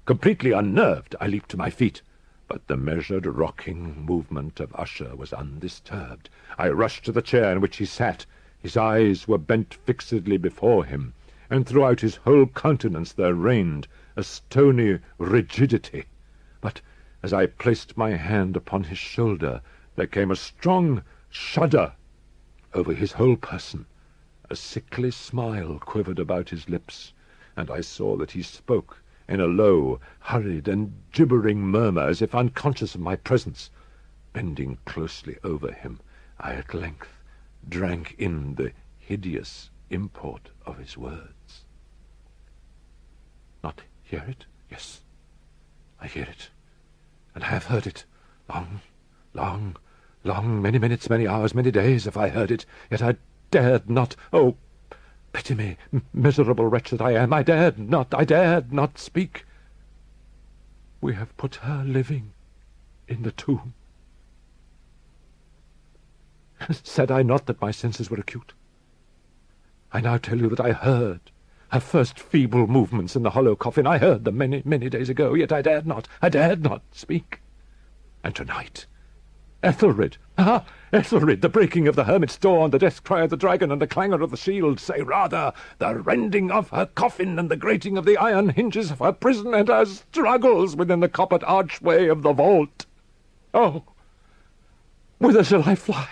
Completely unnerved, I leaped to my feet, but the measured rocking movement of Usher was undisturbed. I rushed to the chair in which he sat. His eyes were bent fixedly before him, and throughout his whole countenance there reigned a stony rigidity. But as I placed my hand upon his shoulder, there came a strong shudder over his whole person. A sickly smile quivered about his lips, and I saw that he spoke in a low, hurried, and gibbering murmur, as if unconscious of my presence. Bending closely over him, I at length drank in the hideous import of his words. Not hear it? Yes, I hear it, and I have heard it. Long, many minutes, many hours, many days have I heard it, yet I dared not. Oh, pity me, miserable wretch that I am. I dared not speak. We have put her living in the tomb. Said I not that my senses were acute? I now tell you that I heard her first feeble movements in the hollow coffin. I heard them many, many days ago, yet I dared not speak. And tonight, Ethelred, Ethelred, the breaking of the hermit's door, and the death cry of the dragon, and the clangor of the shield, say rather, the rending of her coffin, and the grating of the iron hinges of her prison, and her struggles within the coppered archway of the vault. Oh, whither shall I fly?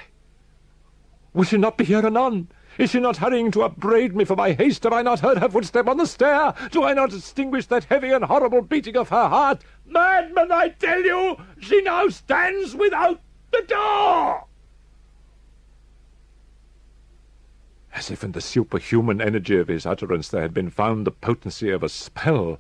Will she not be here anon? Is she not hurrying to upbraid me for my haste? Have I not heard her footstep on the stair? Do I not distinguish that heavy and horrible beating of her heart? Madman, I tell you, she now stands without the door! As if in the superhuman energy of his utterance there had been found the potency of a spell,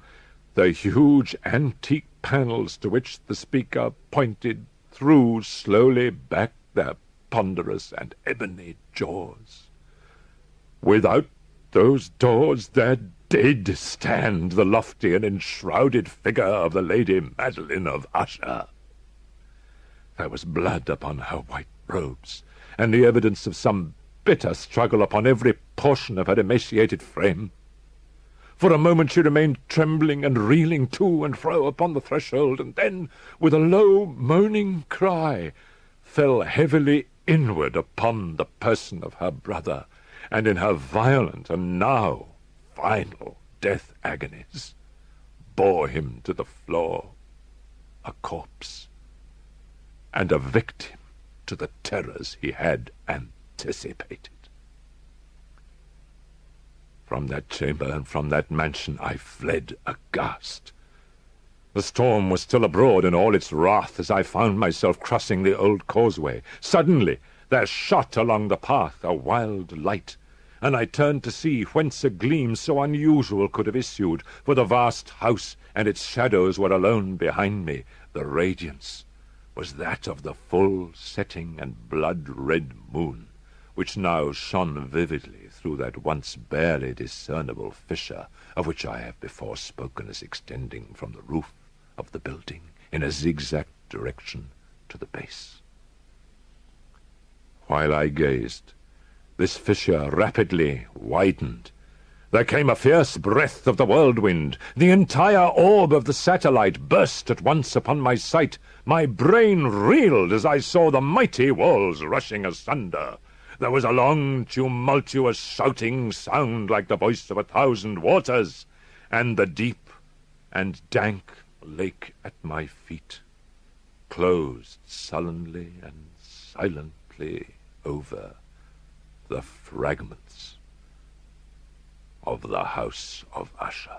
the huge antique panels to which the speaker pointed threw slowly back their ponderous and ebony jaws. Without those doors there did stand the lofty and enshrouded figure of the Lady Madeline of Usher. There was blood upon her white robes, and the evidence of some bitter struggle upon every portion of her emaciated frame. For a moment she remained trembling and reeling to and fro upon the threshold, and then, with a low moaning cry, fell heavily inward upon the person of her brother, and in her violent and now final death agonies bore him to the floor, a corpse, and a victim to the terrors he had anticipated. From that chamber and from that mansion I fled aghast. The storm was still abroad in all its wrath as I found myself crossing the old causeway. Suddenly there shot along the path a wild light, and I turned to see whence a gleam so unusual could have issued, for the vast house and its shadows were alone behind me. The radiance was that of the full setting and blood-red moon, which now shone vividly through that once barely discernible fissure of which I have before spoken as extending from the roof of the building in a zigzag direction to the base. While I gazed, this fissure rapidly widened. There came a fierce breath of the whirlwind. The entire orb of the satellite burst at once upon my sight. My brain reeled as I saw the mighty walls rushing asunder. There was a long, tumultuous shouting sound like the voice of 1,000 waters, and the deep and dank lake at my feet closed sullenly and silently over the fragments of the House of Usher.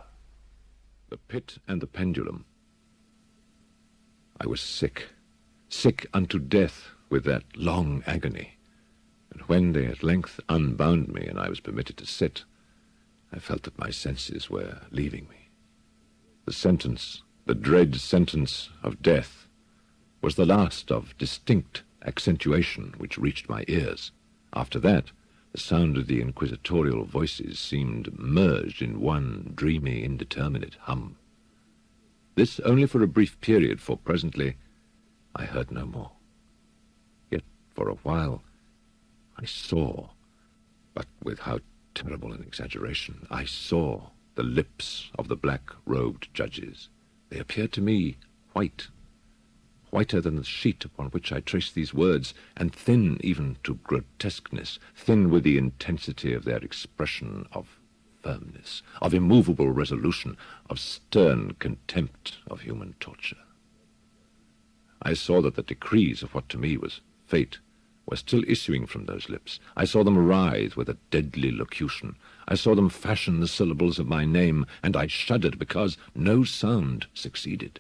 The pit and the pendulum. I was sick, sick unto death with that long agony, and when they at length unbound me and I was permitted to sit, I felt that my senses were leaving me. The sentence, the dread sentence of death, was the last of distinct accentuation which reached my ears. After that, the sound of the inquisitorial voices seemed merged in one dreamy, indeterminate hum. This only for a brief period, for presently I heard no more. Yet for a while I saw, but with how terrible an exaggeration, I saw the lips of the black-robed judges. They appeared to me white, whiter than the sheet upon which I traced these words, and thin even to grotesqueness, thin with the intensity of their expression of firmness, of immovable resolution, of stern contempt of human torture. I saw that the decrees of what to me was fate were still issuing from those lips. I saw them writhe with a deadly locution. I saw them fashion the syllables of my name, and I shuddered because no sound succeeded.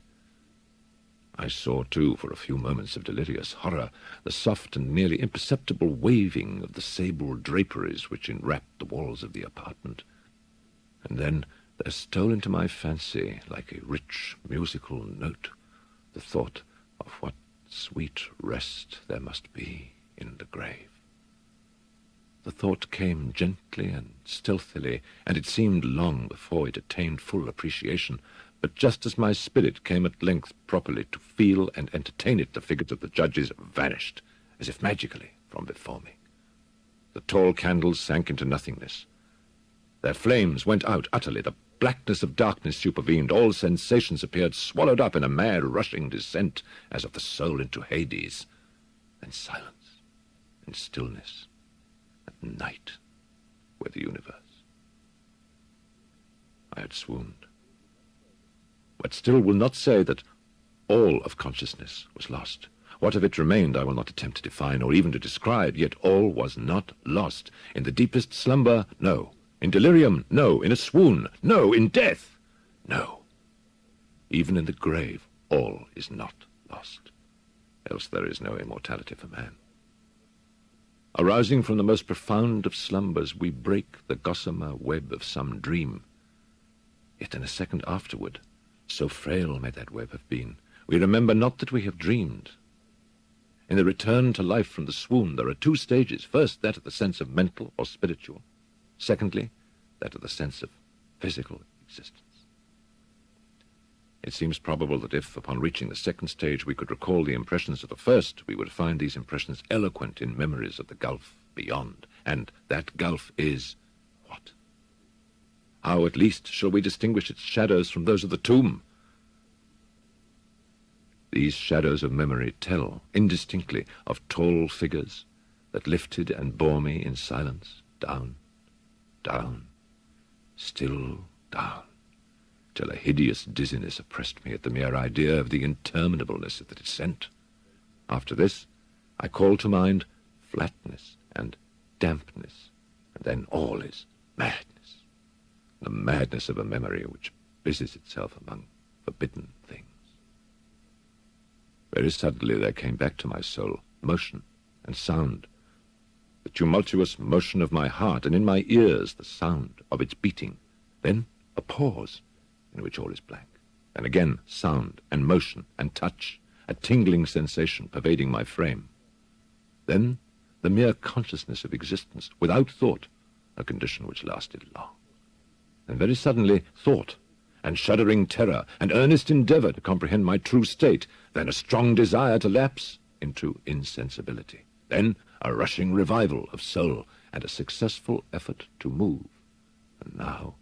I saw, too, for a few moments of delirious horror, the soft and nearly imperceptible waving of the sable draperies which enwrapped the walls of the apartment. And then there stole into my fancy, like a rich musical note, the thought of what sweet rest there must be in the grave. The thought came gently and stealthily, and it seemed long before it attained full appreciation. But just as my spirit came at length properly to feel and entertain it, the figures of the judges vanished, as if magically, from before me. The tall candles sank into nothingness. Their flames went out utterly. The blackness of darkness supervened. All sensations appeared swallowed up in a mad, rushing descent, as of the soul into Hades. Then silence and stillness and night were the universe. I had swooned, but still will not say that all of consciousness was lost. What of it remained I will not attempt to define or even to describe, yet all was not lost. In the deepest slumber, no. In delirium, no. In a swoon, no. In death, no. Even in the grave, all is not lost. Else there is no immortality for man. Arousing from the most profound of slumbers, we break the gossamer web of some dream. Yet in a second afterward, so frail may that web have been, we remember not that we have dreamed. In the return to life from the swoon, there are two stages. First, that of the sense of mental or spiritual. Secondly, that of the sense of physical existence. It seems probable that if, upon reaching the second stage, we could recall the impressions of the first, we would find these impressions eloquent in memories of the gulf beyond. And that gulf is what? How, at least, shall we distinguish its shadows from those of the tomb? These shadows of memory tell, indistinctly, of tall figures that lifted and bore me in silence, down, down, still down, till a hideous dizziness oppressed me at the mere idea of the interminableness of the descent. After this, I call to mind flatness and dampness, and then all is madness, the madness of a memory which busies itself among forbidden things. Very suddenly there came back to my soul motion and sound, the tumultuous motion of my heart, and in my ears the sound of its beating. Then a pause, in which all is blank. And again sound and motion and touch, a tingling sensation pervading my frame. Then the mere consciousness of existence, without thought, a condition which lasted long. And very suddenly thought, and shuddering terror, and earnest endeavor to comprehend my true state, then a strong desire to lapse into insensibility, then a rushing revival of soul, and a successful effort to move, And now,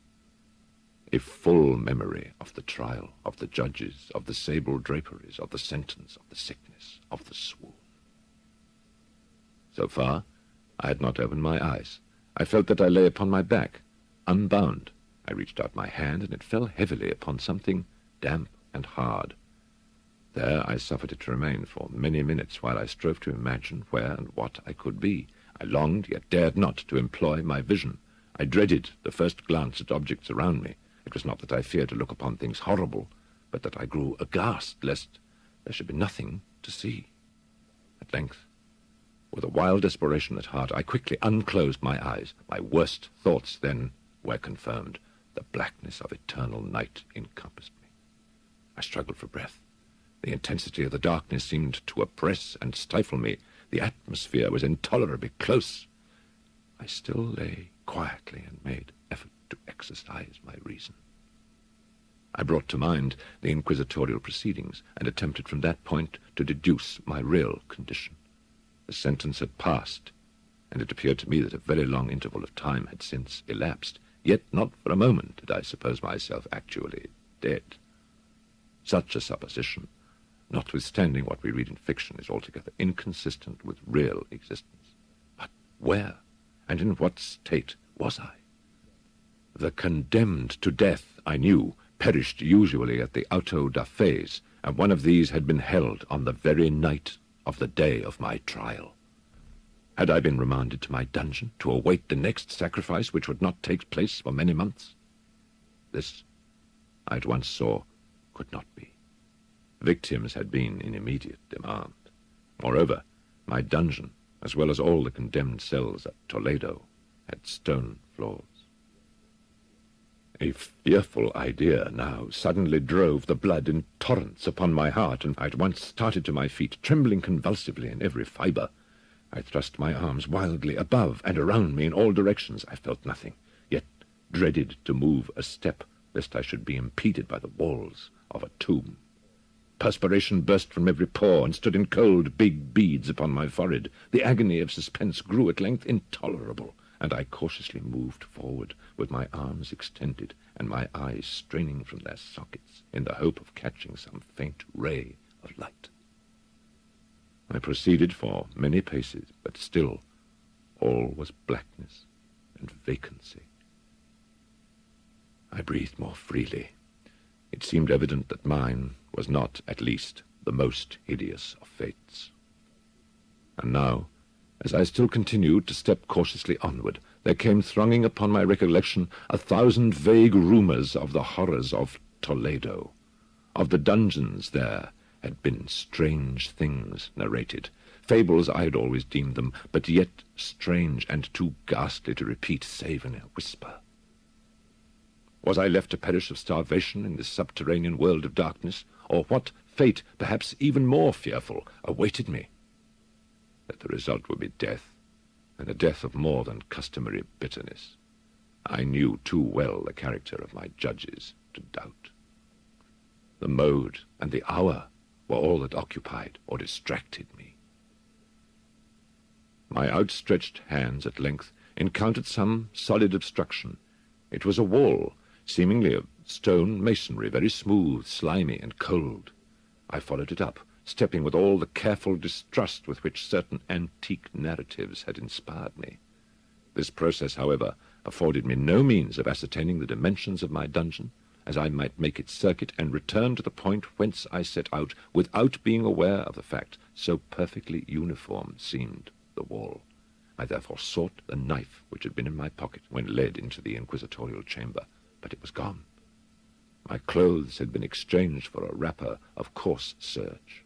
a full memory of the trial, of the judges, of the sable draperies, of the sentence, of the sickness, of the swoon. So far, I had not opened my eyes. I felt that I lay upon my back, unbound. I reached out my hand, and it fell heavily upon something damp and hard. There I suffered it to remain for many minutes while I strove to imagine where and what I could be. I longed, yet dared not, to employ my vision. I dreaded the first glance at objects around me. It was not that I feared to look upon things horrible, but that I grew aghast lest there should be nothing to see. At length, with a wild desperation at heart, I quickly unclosed my eyes. My worst thoughts then were confirmed. The blackness of eternal night encompassed me. I struggled for breath. The intensity of the darkness seemed to oppress and stifle me. The atmosphere was intolerably close. I still lay quietly and made effort to exercise my reason. I brought to mind the inquisitorial proceedings and attempted from that point to deduce my real condition. The sentence had passed, and it appeared to me that a very long interval of time had since elapsed, yet not for a moment did I suppose myself actually dead. Such a supposition, notwithstanding what we read in fiction, is altogether inconsistent with real existence. But where and in what state was I? The condemned to death, I knew, perished usually at the auto da fes, and one of these had been held on the very night of the day of my trial. Had I been remanded to my dungeon to await the next sacrifice, which would not take place for many months? This, I at once saw, could not be. Victims had been in immediate demand. Moreover, my dungeon, as well as all the condemned cells at Toledo, had stone floors. A fearful idea now suddenly drove the blood in torrents upon my heart, and I at once started to my feet, trembling convulsively in every fibre. I thrust my arms wildly above and around me in all directions. I felt nothing, yet dreaded to move a step, lest I should be impeded by the walls of a tomb. Perspiration burst from every pore and stood in cold, big beads upon my forehead. The agony of suspense grew at length intolerable, and I cautiously moved forward, with my arms extended and my eyes straining from their sockets in the hope of catching some faint ray of light. I proceeded for many paces, but still all was blackness and vacancy. I breathed more freely. It seemed evident that mine was not, at least, the most hideous of fates. And now, as I still continued to step cautiously onward, there came thronging upon my recollection 1,000 vague rumors of the horrors of Toledo. Of the dungeons there had been strange things narrated, fables I had always deemed them, but yet strange and too ghastly to repeat save in a whisper. Was I left to perish of starvation in this subterranean world of darkness, or what fate, perhaps even more fearful, awaited me? That the result would be death, and the death of more than customary bitterness. I knew too well the character of my judges to doubt. The mode and the hour were all that occupied or distracted me. My outstretched hands at length encountered some solid obstruction. It was a wall, seemingly of stone masonry, very smooth, slimy, and cold. I followed it up, stepping with all the careful distrust with which certain antique narratives had inspired me. This process, however, afforded me no means of ascertaining the dimensions of my dungeon, as I might make its circuit and return to the point whence I set out, without being aware of the fact, so perfectly uniform seemed the wall. I therefore sought the knife which had been in my pocket when led into the inquisitorial chamber, but it was gone. My clothes had been exchanged for a wrapper of coarse serge.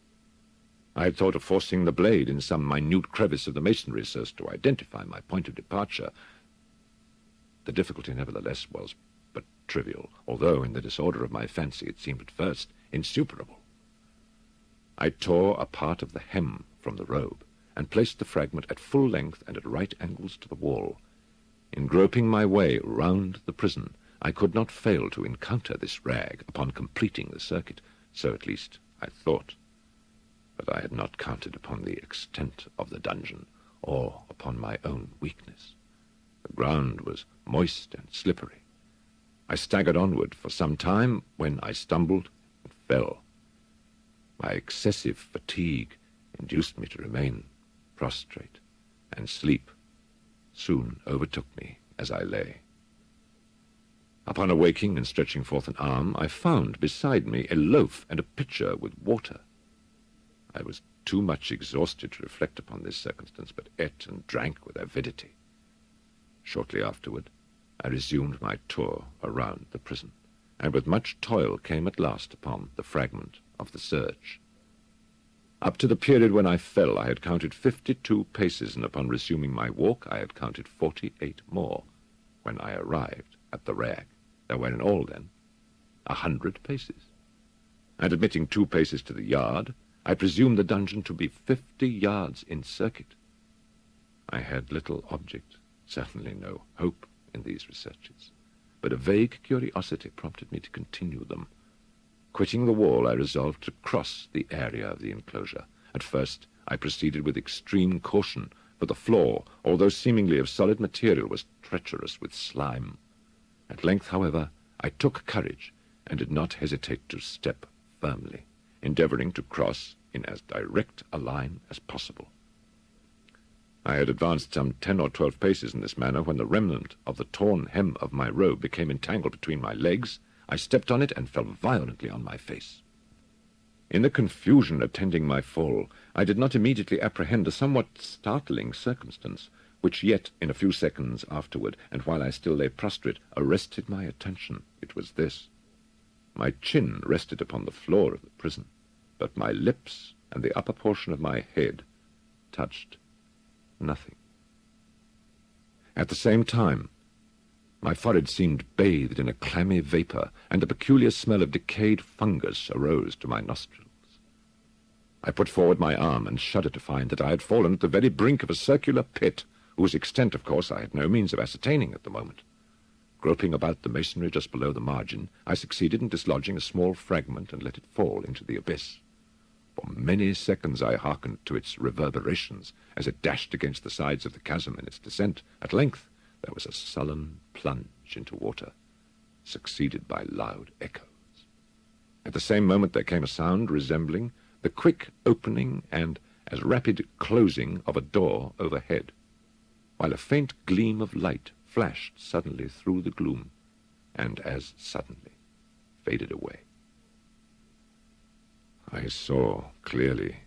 I had thought of forcing the blade in some minute crevice of the masonry so as to identify my point of departure. The difficulty, nevertheless, was but trivial, although in the disorder of my fancy it seemed at first insuperable. I tore a part of the hem from the robe, and placed the fragment at full length and at right angles to the wall. In groping my way round the prison, I could not fail to encounter this rag upon completing the circuit, so at least I thought. But I had not counted upon the extent of the dungeon, or upon my own weakness. The ground was moist and slippery, I staggered onward for some time when I stumbled and fell. My excessive fatigue induced me to remain prostrate, and sleep soon overtook me as I lay. Upon awaking and stretching forth an arm, I found beside me a loaf and a pitcher with water. I was too much exhausted to reflect upon this circumstance, but ate and drank with avidity. Shortly afterward, I resumed my tour around the prison, and with much toil came at last upon the fragment of the serge. Up to the period when I fell, I had counted 52 paces, and upon resuming my walk, I had counted 48 more. When I arrived at the rag, there were in all, then, 100 paces. And admitting 2 paces to the yard, I presumed the dungeon to be 50 yards in circuit. I had little object, certainly no hope in these researches, but a vague curiosity prompted me to continue them. Quitting the wall, I resolved to cross the area of the enclosure. At first, I proceeded with extreme caution, for the floor, although seemingly of solid material, was treacherous with slime. At length, however, I took courage, and did not hesitate to step firmly, endeavoring to cross in as direct a line as possible. I had advanced some 10 or 12 paces in this manner when the remnant of the torn hem of my robe became entangled between my legs. I stepped on it and fell violently on my face. In the confusion attending my fall, I did not immediately apprehend a somewhat startling circumstance, which yet, in a few seconds afterward, and while I still lay prostrate, arrested my attention. It was this. My chin rested upon the floor of the prison, but my lips and the upper portion of my head touched nothing. At the same time, my forehead seemed bathed in a clammy vapor, and a peculiar smell of decayed fungus arose to my nostrils. I put forward my arm and shuddered to find that I had fallen at the very brink of a circular pit, whose extent, of course, I had no means of ascertaining at the moment. Groping about the masonry just below the margin, I succeeded in dislodging a small fragment and let it fall into the abyss. For many seconds I hearkened to its reverberations as it dashed against the sides of the chasm in its descent. At length there was a sullen plunge into water, succeeded by loud echoes. At the same moment there came a sound resembling the quick opening and as rapid closing of a door overhead, while a faint gleam of light flashed suddenly through the gloom, and as suddenly faded away. I saw clearly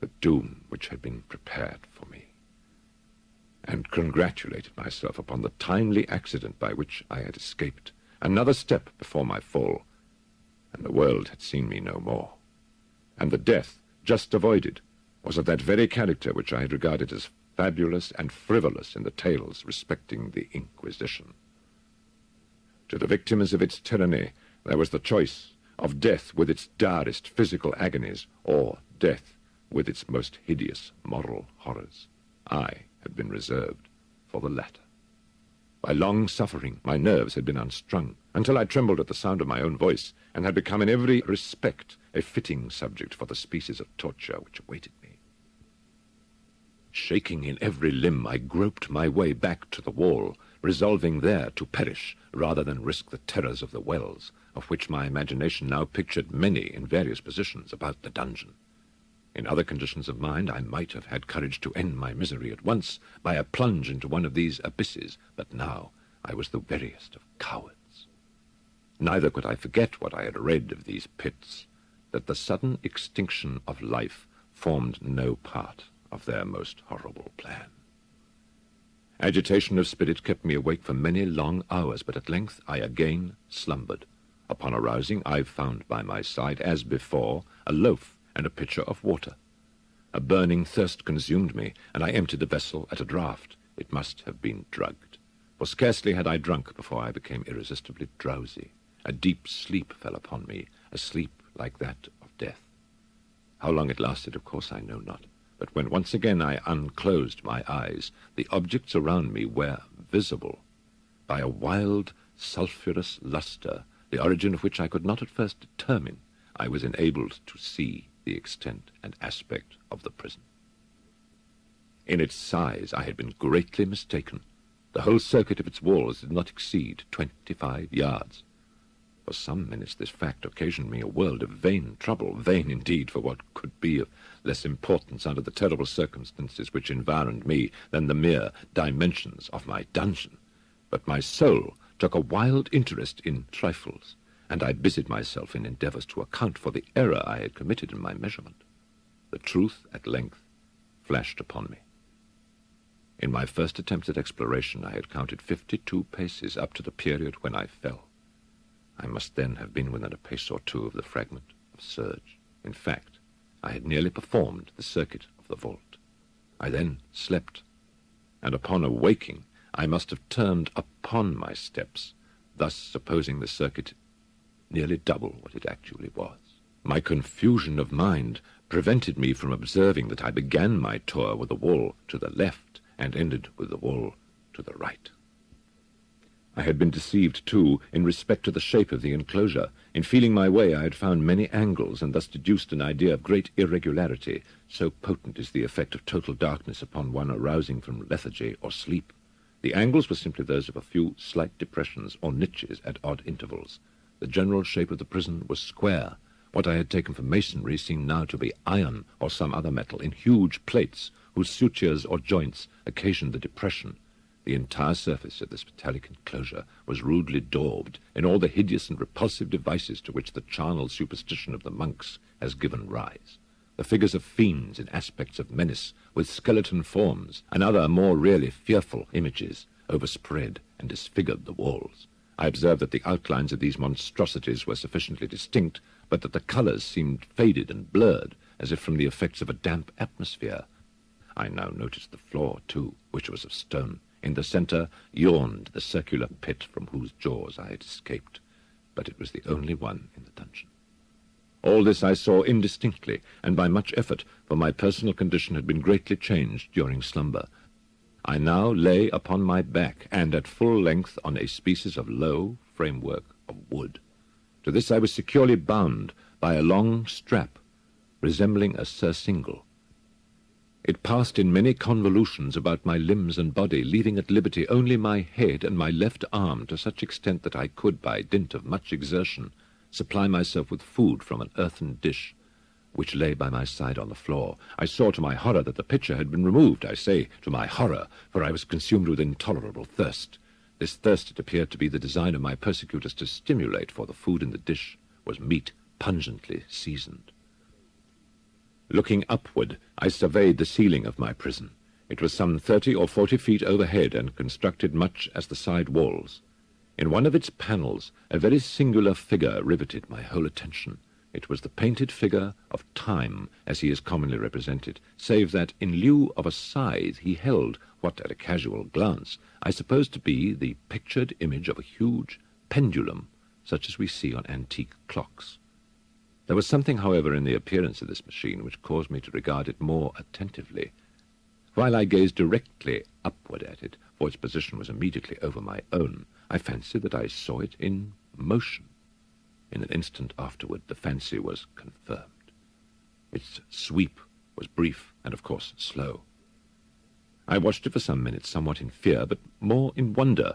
the doom which had been prepared for me, and congratulated myself upon the timely accident by which I had escaped. Another step before my fall, and the world had seen me no more, and the death just avoided was of that very character which I had regarded as fabulous and frivolous in the tales respecting the Inquisition. To the victims of its tyranny there was the choice of death with its direst physical agonies, or death with its most hideous moral horrors. I had been reserved for the latter. By long suffering, my nerves had been unstrung, until I trembled at the sound of my own voice, and had become in every respect a fitting subject for the species of torture which awaited me. Shaking in every limb, I groped my way back to the wall, resolving there to perish rather than risk the terrors of the wells, of which my imagination now pictured many in various positions about the dungeon. In other conditions of mind, I might have had courage to end my misery at once by a plunge into one of these abysses, but now I was the veriest of cowards. Neither could I forget what I had read of these pits, that the sudden extinction of life formed no part of their most horrible plan. Agitation of spirit kept me awake for many long hours, but at length I again slumbered. Upon arousing, I found by my side, as before, a loaf and a pitcher of water. A burning thirst consumed me, and I emptied the vessel at a draught. It must have been drugged, for scarcely had I drunk before I became irresistibly drowsy. A deep sleep fell upon me, a sleep like that of death. How long it lasted, of course, I know not, but when once again I unclosed my eyes, the objects around me were visible by a wild, sulphurous luster, the origin of which I could not at first determine. I was enabled to see the extent and aspect of the prison. In its size I had been greatly mistaken. The whole circuit of its walls did not exceed 25 yards. For some minutes this fact occasioned me a world of vain trouble, vain indeed for what could be of less importance under the terrible circumstances which environed me than the mere dimensions of my dungeon. But my soul took a wild interest in trifles, and I busied myself in endeavours to account for the error I had committed in my measurement. The truth at length flashed upon me. In my first attempt at exploration I had counted 52 paces up to the period when I fell. I must then have been within a pace or two of the fragment of serge. In fact, I had nearly performed the circuit of the vault. I then slept, and upon awaking I must have turned upon my steps, thus supposing the circuit nearly double what it actually was. My confusion of mind prevented me from observing that I began my tour with the wall to the left and ended with the wall to the right. I had been deceived, too, in respect to the shape of the enclosure. In feeling my way, I had found many angles, and thus deduced an idea of great irregularity. So potent is the effect of total darkness upon one arousing from lethargy or sleep. The angles were simply those of a few slight depressions or niches at odd intervals. The general shape of the prison was square. What I had taken for masonry seemed now to be iron or some other metal in huge plates, whose sutures or joints occasioned the depression. The entire surface of this metallic enclosure was rudely daubed in all the hideous and repulsive devices to which the charnel superstition of the monks has given rise. The figures of fiends in aspects of menace, with skeleton forms, and other more really fearful images, overspread and disfigured the walls. I observed that the outlines of these monstrosities were sufficiently distinct, but that the colours seemed faded and blurred, as if from the effects of a damp atmosphere. I now noticed the floor, too, which was of stone. In the centre yawned the circular pit from whose jaws I had escaped, but it was the only one in the dungeon. All this I saw indistinctly, and by much effort, for my personal condition had been greatly changed during slumber. I now lay upon my back, and at full length on a species of low framework of wood. To this I was securely bound by a long strap, resembling a surcingle. It passed in many convolutions about my limbs and body, leaving at liberty only my head and my left arm to such extent that I could, by dint of much exertion, supply myself with food from an earthen dish, which lay by my side on the floor. I saw to my horror that the pitcher had been removed. I say to my horror, for I was consumed with intolerable thirst. This thirst it appeared to be the design of my persecutors to stimulate, for the food in the dish was meat pungently seasoned. Looking upward, I surveyed the ceiling of my prison. It was some 30 or 40 feet overhead and constructed much as the side walls. In one of its panels, a very singular figure riveted my whole attention. It was the painted figure of Time, as he is commonly represented, save that in lieu of a scythe he held what, at a casual glance, I supposed to be the pictured image of a huge pendulum, such as we see on antique clocks. There was something, however, in the appearance of this machine which caused me to regard it more attentively. While I gazed directly upward at it, for its position was immediately over my own, I fancied that I saw it in motion. In an instant afterward, the fancy was confirmed. Its sweep was brief and, of course, slow. I watched it for some minutes, somewhat in fear, but more in wonder.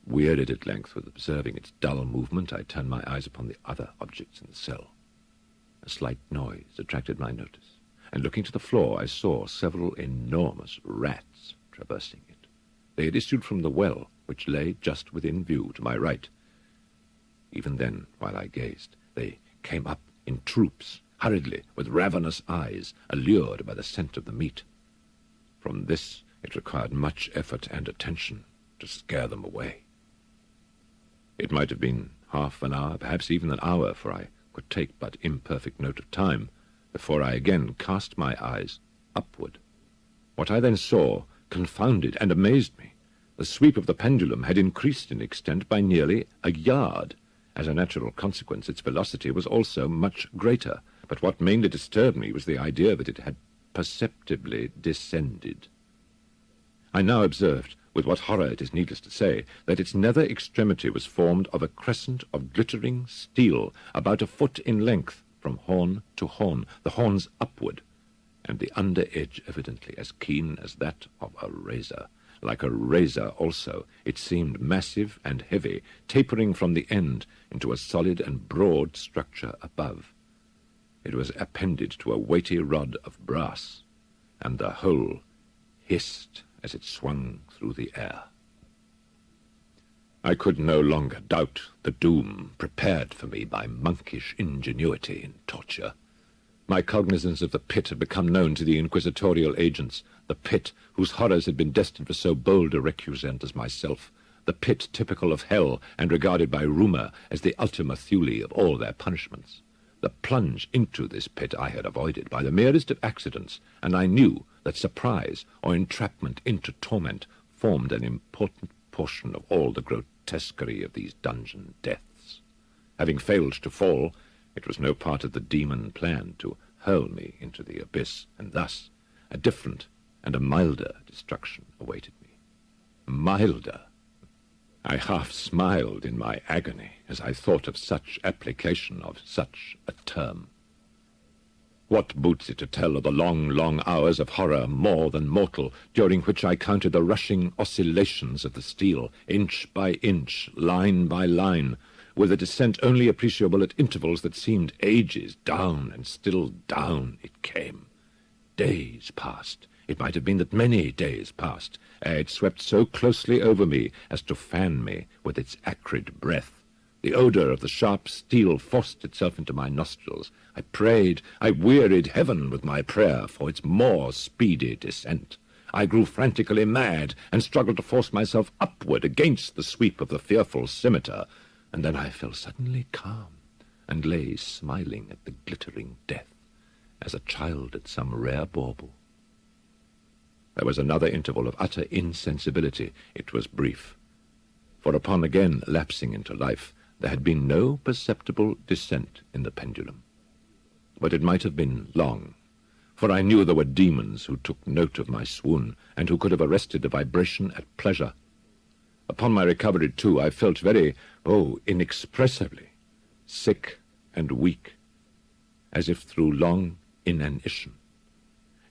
Wearied at length with observing its dull movement, I turned my eyes upon the other objects in the cell. A slight noise attracted my notice, and looking to the floor, I saw several enormous rats traversing it. They had issued from the well, which lay just within view to my right. Even then, while I gazed, they came up in troops, hurriedly, with ravenous eyes, allured by the scent of the meat. From this it required much effort and attention to scare them away. It might have been half an hour, perhaps even an hour, for I could take but imperfect note of time, before I again cast my eyes upward. What I then saw confounded and amazed me. The sweep of the pendulum had increased in extent by nearly a yard. As a natural consequence, its velocity was also much greater, but what mainly disturbed me was the idea that it had perceptibly descended. I now observed, with what horror it is needless to say, that its nether extremity was formed of a crescent of glittering steel, about a foot in length, from horn to horn, the horns upward, and the under edge evidently as keen as that of a razor. like a razor also. It seemed massive and heavy, tapering from the end into a solid and broad structure above. It was appended to a weighty rod of brass, and the whole hissed as it swung through the air. I could no longer doubt the doom prepared for me by monkish ingenuity in torture. My cognizance of the pit had become known to the inquisitorial agents, the pit whose horrors had been destined for so bold a recusant as myself, the pit typical of hell and regarded by rumour as the ultima thule of all their punishments. The plunge into this pit I had avoided by the merest of accidents, and I knew that surprise or entrapment into torment formed an important portion of all the grotesquerie of these dungeon deaths. Having failed to fall, it was no part of the demon plan to hurl me into the abyss, and thus a different and a milder destruction awaited me. Milder! I half smiled in my agony as I thought of such application of such a term. What boots it to tell of the long, long hours of horror more than mortal, during which I counted the rushing oscillations of the steel, inch by inch, line by line, with a descent only appreciable at intervals that seemed ages. Down and still down it came. Days passed. It might have been that many days passed, ere it swept so closely over me as to fan me with its acrid breath. The odour of the sharp steel forced itself into my nostrils. I prayed, I wearied heaven with my prayer for its more speedy descent. I grew frantically mad, and struggled to force myself upward against the sweep of the fearful scimitar, and then I fell suddenly calm, and lay smiling at the glittering death, as a child at some rare bauble. There was another interval of utter insensibility. It was brief, for upon again lapsing into life, there had been no perceptible descent in the pendulum. But it might have been long, for I knew there were demons who took note of my swoon, and who could have arrested the vibration at pleasure. Upon my recovery, too, I felt very, inexpressibly sick and weak, as if through long inanition.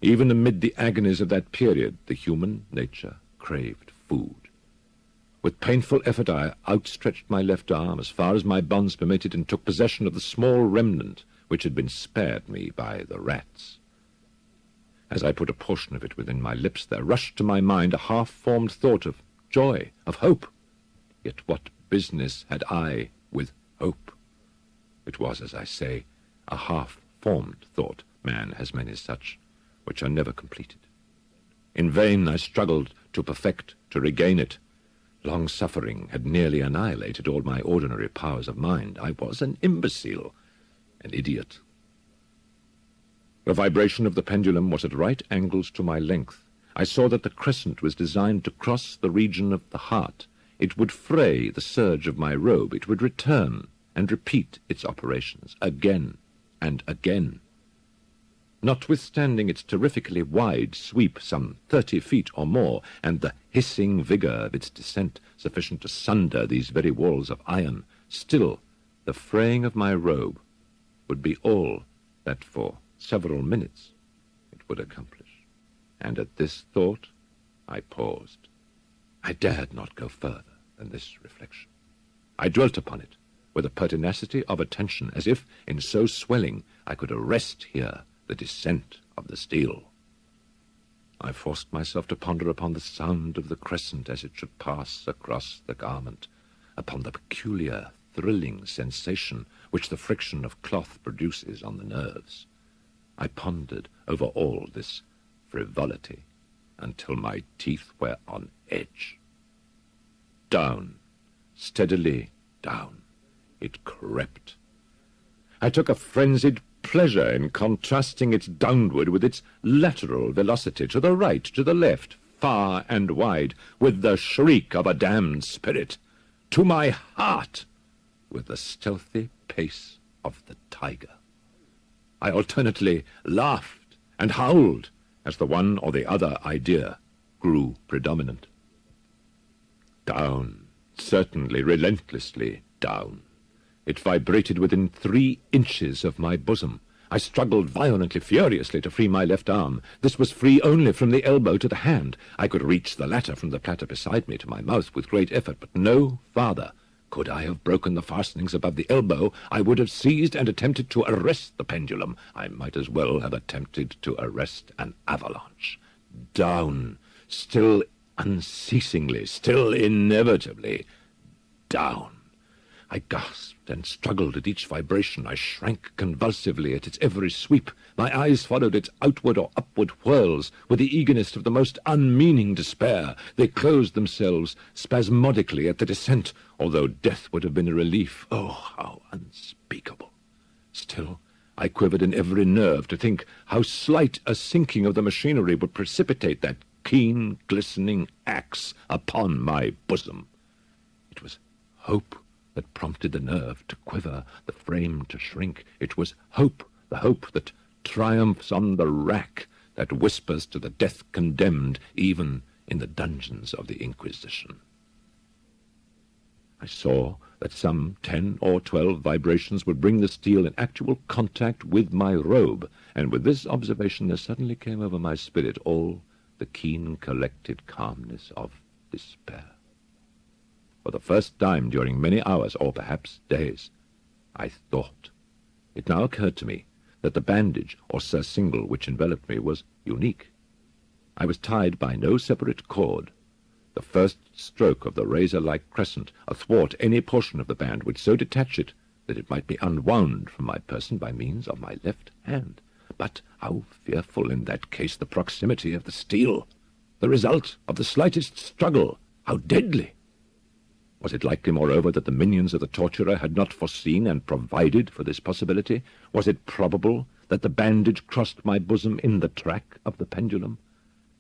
Even amid the agonies of that period, the human nature craved food. With painful effort I outstretched my left arm as far as my bonds permitted, and took possession of the small remnant which had been spared me by the rats. As I put a portion of it within my lips, there rushed to my mind a half-formed thought of joy, of hope. Yet what business had I with hope? It was, as I say, a half-formed thought. Man has many such, which are never completed. In vain I struggled to perfect, to regain it. Long suffering had nearly annihilated all my ordinary powers of mind. I was an imbecile, an idiot. The vibration of the pendulum was at right angles to my length. I saw that the crescent was designed to cross the region of the heart. It would fray the serge of my robe. It would return and repeat its operations again and again. Notwithstanding its terrifically wide sweep, some 30 feet or more, and the hissing vigor of its descent, sufficient to sunder these very walls of iron, still the fraying of my robe would be all that for several minutes it would accomplish. And at this thought I paused. I dared not go further than this reflection. I dwelt upon it with a pertinacity of attention, as if, in so swelling, I could arrest here the descent of the steel. I forced myself to ponder upon the sound of the crescent as it should pass across the garment, upon the peculiar, thrilling sensation which the friction of cloth produces on the nerves. I pondered over all this frivolity until my teeth were on edge. Down, steadily down, it crept. I took a frenzied pleasure in contrasting its downward with its lateral velocity, to the right, to the left, far and wide, with the shriek of a damned spirit, to my heart, with the stealthy pace of the tiger. I alternately laughed and howled as the one or the other idea grew predominant. Down, certainly relentlessly down. It vibrated within 3 inches of my bosom. I struggled violently, furiously, to free my left arm. This was free only from the elbow to the hand. I could reach the latter from the platter beside me to my mouth with great effort, but no farther. Could I have broken the fastenings above the elbow, I would have seized and attempted to arrest the pendulum. I might as well have attempted to arrest an avalanche. Down, still unceasingly, still inevitably, down. I gasped and struggled at each vibration. I shrank convulsively at its every sweep. My eyes followed its outward or upward whirls with the eagerness of the most unmeaning despair. They closed themselves spasmodically at the descent, although death would have been a relief. Oh, how unspeakable! Still, I quivered in every nerve to think how slight a sinking of the machinery would precipitate that keen, glistening axe upon my bosom. It was hope that prompted the nerve to quiver, the frame to shrink. It was hope, the hope that triumphs on the rack, that whispers to the death-condemned even in the dungeons of the Inquisition. I saw that some 10 or 12 vibrations would bring the steel in actual contact with my robe, and with this observation there suddenly came over my spirit all the keen, collected calmness of despair. For the first time during many hours, or perhaps days, I thought. It now occurred to me that the bandage or surcingle which enveloped me was unique. I was tied by no separate cord. The first stroke of the razor-like crescent athwart any portion of the band would so detach it that it might be unwound from my person by means of my left hand. But how fearful in that case the proximity of the steel! The result of the slightest struggle, how deadly! Was it likely, moreover, that the minions of the torturer had not foreseen and provided for this possibility? Was it probable that the bandage crossed my bosom in the track of the pendulum?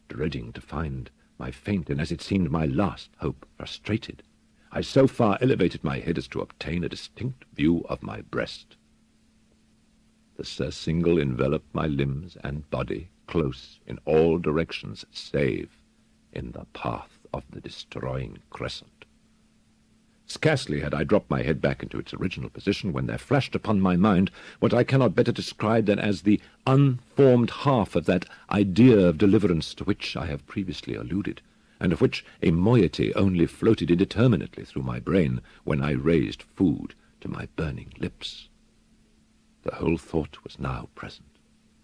Dreading to find my faint and, as it seemed, my last hope frustrated, I so far elevated my head as to obtain a distinct view of my breast. The surcingle enveloped my limbs and body close in all directions, save in the path of the destroying crescent. Scarcely had I dropped my head back into its original position when there flashed upon my mind what I cannot better describe than as the unformed half of that idea of deliverance to which I have previously alluded, and of which a moiety only floated indeterminately through my brain when I raised food to my burning lips. The whole thought was now present,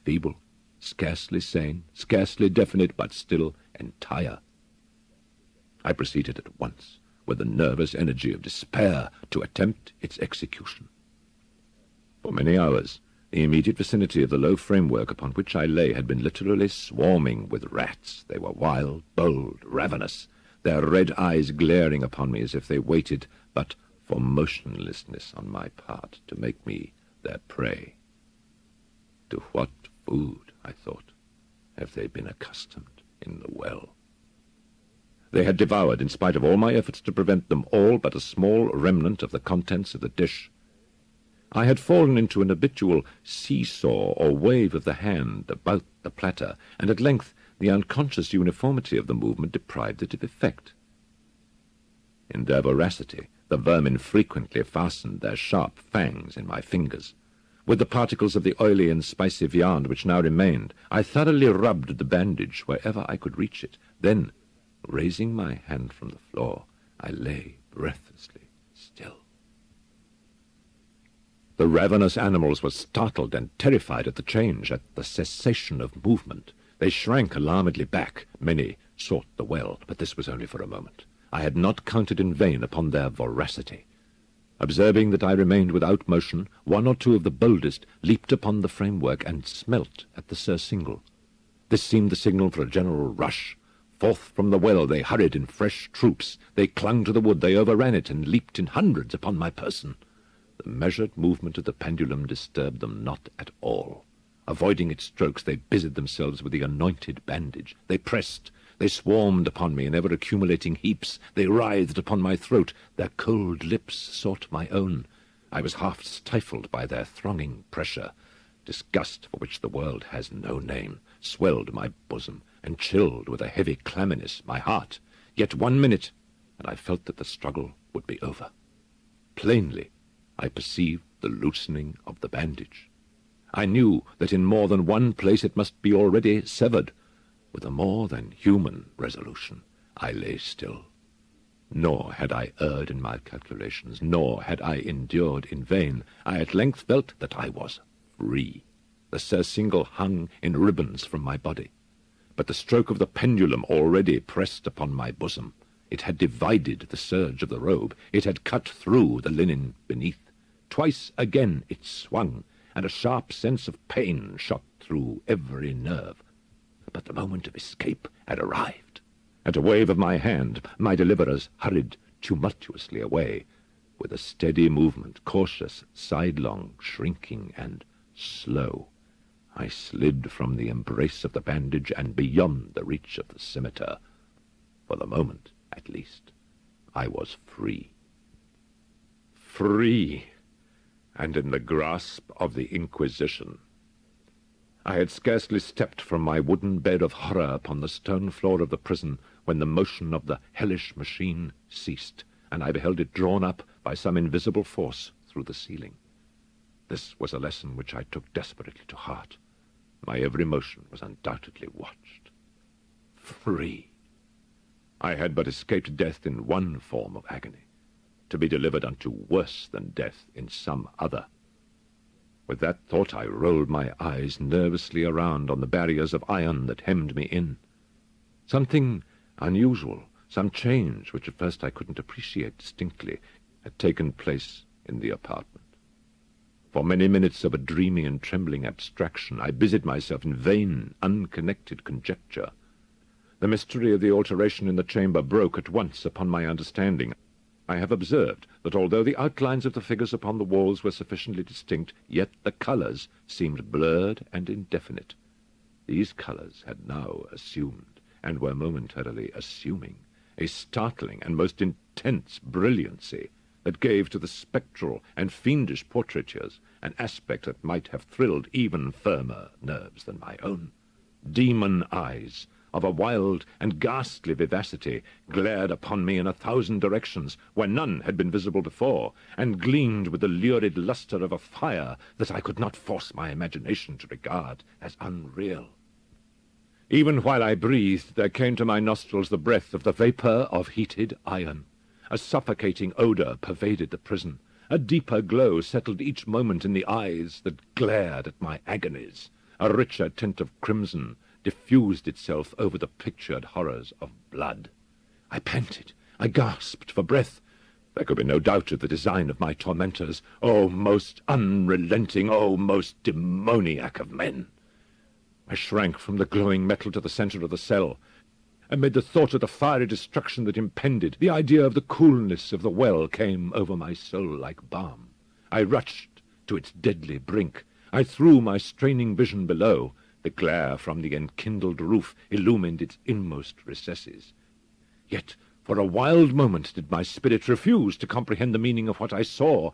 feeble, scarcely sane, scarcely definite, but still entire. I proceeded at once, with the nervous energy of despair, to attempt its execution. For many hours, the immediate vicinity of the low framework upon which I lay had been literally swarming with rats. They were wild, bold, ravenous, their red eyes glaring upon me as if they waited but for motionlessness on my part to make me their prey. To what food, I thought, have they been accustomed in the well? They had devoured, in spite of all my efforts to prevent them, all but a small remnant of the contents of the dish. I had fallen into an habitual seesaw or wave of the hand about the platter, and at length the unconscious uniformity of the movement deprived it of effect. In their voracity, the vermin frequently fastened their sharp fangs in my fingers. With the particles of the oily and spicy viand which now remained, I thoroughly rubbed the bandage wherever I could reach it. Then, raising my hand from the floor, I lay breathlessly still. The ravenous animals were startled and terrified at the change, at the cessation of movement. They shrank alarmedly back. Many sought the well, but this was only for a moment. I had not counted in vain upon their voracity. Observing that I remained without motion, one or two of the boldest leaped upon the framework and smelt at the surcingle. This seemed the signal for a general rush. Forth from the well they hurried in fresh troops. They clung to the wood, they overran it, and leaped in hundreds upon my person. The measured movement of the pendulum disturbed them not at all. Avoiding its strokes, they busied themselves with the anointed bandage. They pressed, they swarmed upon me in ever-accumulating heaps. They writhed upon my throat. Their cold lips sought my own. I was half stifled by their thronging pressure. Disgust, for which the world has no name, swelled my bosom, and chilled with a heavy clamminess my heart. Yet 1 minute, and I felt that the struggle would be over. Plainly, I perceived the loosening of the bandage. I knew that in more than one place it must be already severed. With a more than human resolution, I lay still. Nor had I erred in my calculations, nor had I endured in vain. I at length felt that I was free. The surcingle hung in ribbons from my body. But the stroke of the pendulum already pressed upon my bosom. It had divided the serge of the robe. It had cut through the linen beneath. Twice again it swung, and a sharp sense of pain shot through every nerve. But the moment of escape had arrived. At a wave of my hand, my deliverers hurried tumultuously away, with a steady movement, cautious, sidelong, shrinking, and slow. I slid from the embrace of the bandage and beyond the reach of the scimitar. For the moment, at least, I was free. Free, and in the grasp of the Inquisition. I had scarcely stepped from my wooden bed of horror upon the stone floor of the prison when the motion of the hellish machine ceased, and I beheld it drawn up by some invisible force through the ceiling. This was a lesson which I took desperately to heart. My every motion was undoubtedly watched. Free. I had but escaped death in one form of agony, to be delivered unto worse than death in some other. With that thought I rolled my eyes nervously around on the barriers of iron that hemmed me in. Something unusual, some change which at first I couldn't appreciate distinctly, had taken place in the apartment. For many minutes of a dreamy and trembling abstraction, I busied myself in vain, unconnected conjecture. The mystery of the alteration in the chamber broke at once upon my understanding. I have observed that although the outlines of the figures upon the walls were sufficiently distinct, yet the colours seemed blurred and indefinite. These colours had now assumed, and were momentarily assuming, a startling and most intense brilliancy that gave to the spectral and fiendish portraitures an aspect that might have thrilled even firmer nerves than my own. Demon eyes, of a wild and ghastly vivacity, glared upon me in 1,000 directions, where none had been visible before, and gleamed with the lurid lustre of a fire that I could not force my imagination to regard as unreal. Even while I breathed, there came to my nostrils the breath of the vapour of heated iron. A suffocating odour pervaded the prison. A deeper glow settled each moment in the eyes that glared at my agonies. A richer tint of crimson diffused itself over the pictured horrors of blood. I panted, I gasped for breath. There could be no doubt of the design of my tormentors. O most unrelenting, O most demoniac of men! I shrank from the glowing metal to the centre of the cell. Amid the thought of the fiery destruction that impended, the idea of the coolness of the well came over my soul like balm. I rushed to its deadly brink. I threw my straining vision below. The glare from the enkindled roof illumined its inmost recesses. Yet for a wild moment did my spirit refuse to comprehend the meaning of what I saw.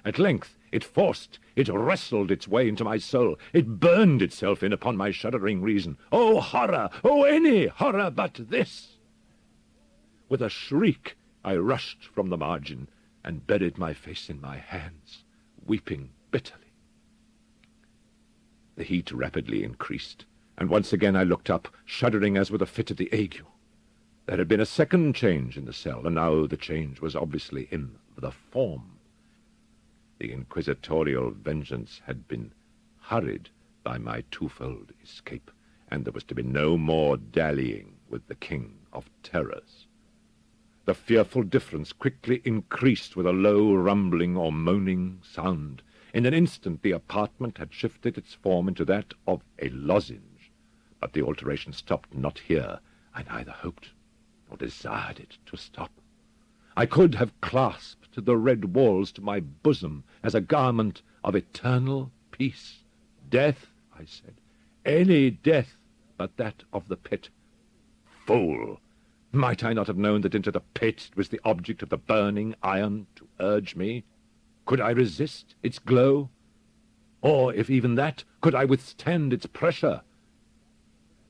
At length it wrestled its way into my soul. It burned itself in upon my shuddering reason. Oh, horror! Oh, any horror but this! With a shriek, I rushed from the margin and buried my face in my hands, weeping bitterly. The heat rapidly increased, and once again I looked up, shuddering as with a fit of the ague. There had been a second change in the cell, and now the change was obviously in the form. The inquisitorial vengeance had been hurried by my twofold escape, and there was to be no more dallying with the king of terrors. The fearful difference quickly increased with a low rumbling or moaning sound. In an instant the apartment had shifted its form into that of a lozenge, but the alteration stopped not here. I neither hoped nor desired it to stop. I could have clasped the red walls to my bosom as a garment of eternal peace. Death, I said, any death but that of the pit. Fool! Might I not have known that into the pit was the object of the burning iron to urge me? Could I resist its glow? Or, if even that, could I withstand its pressure?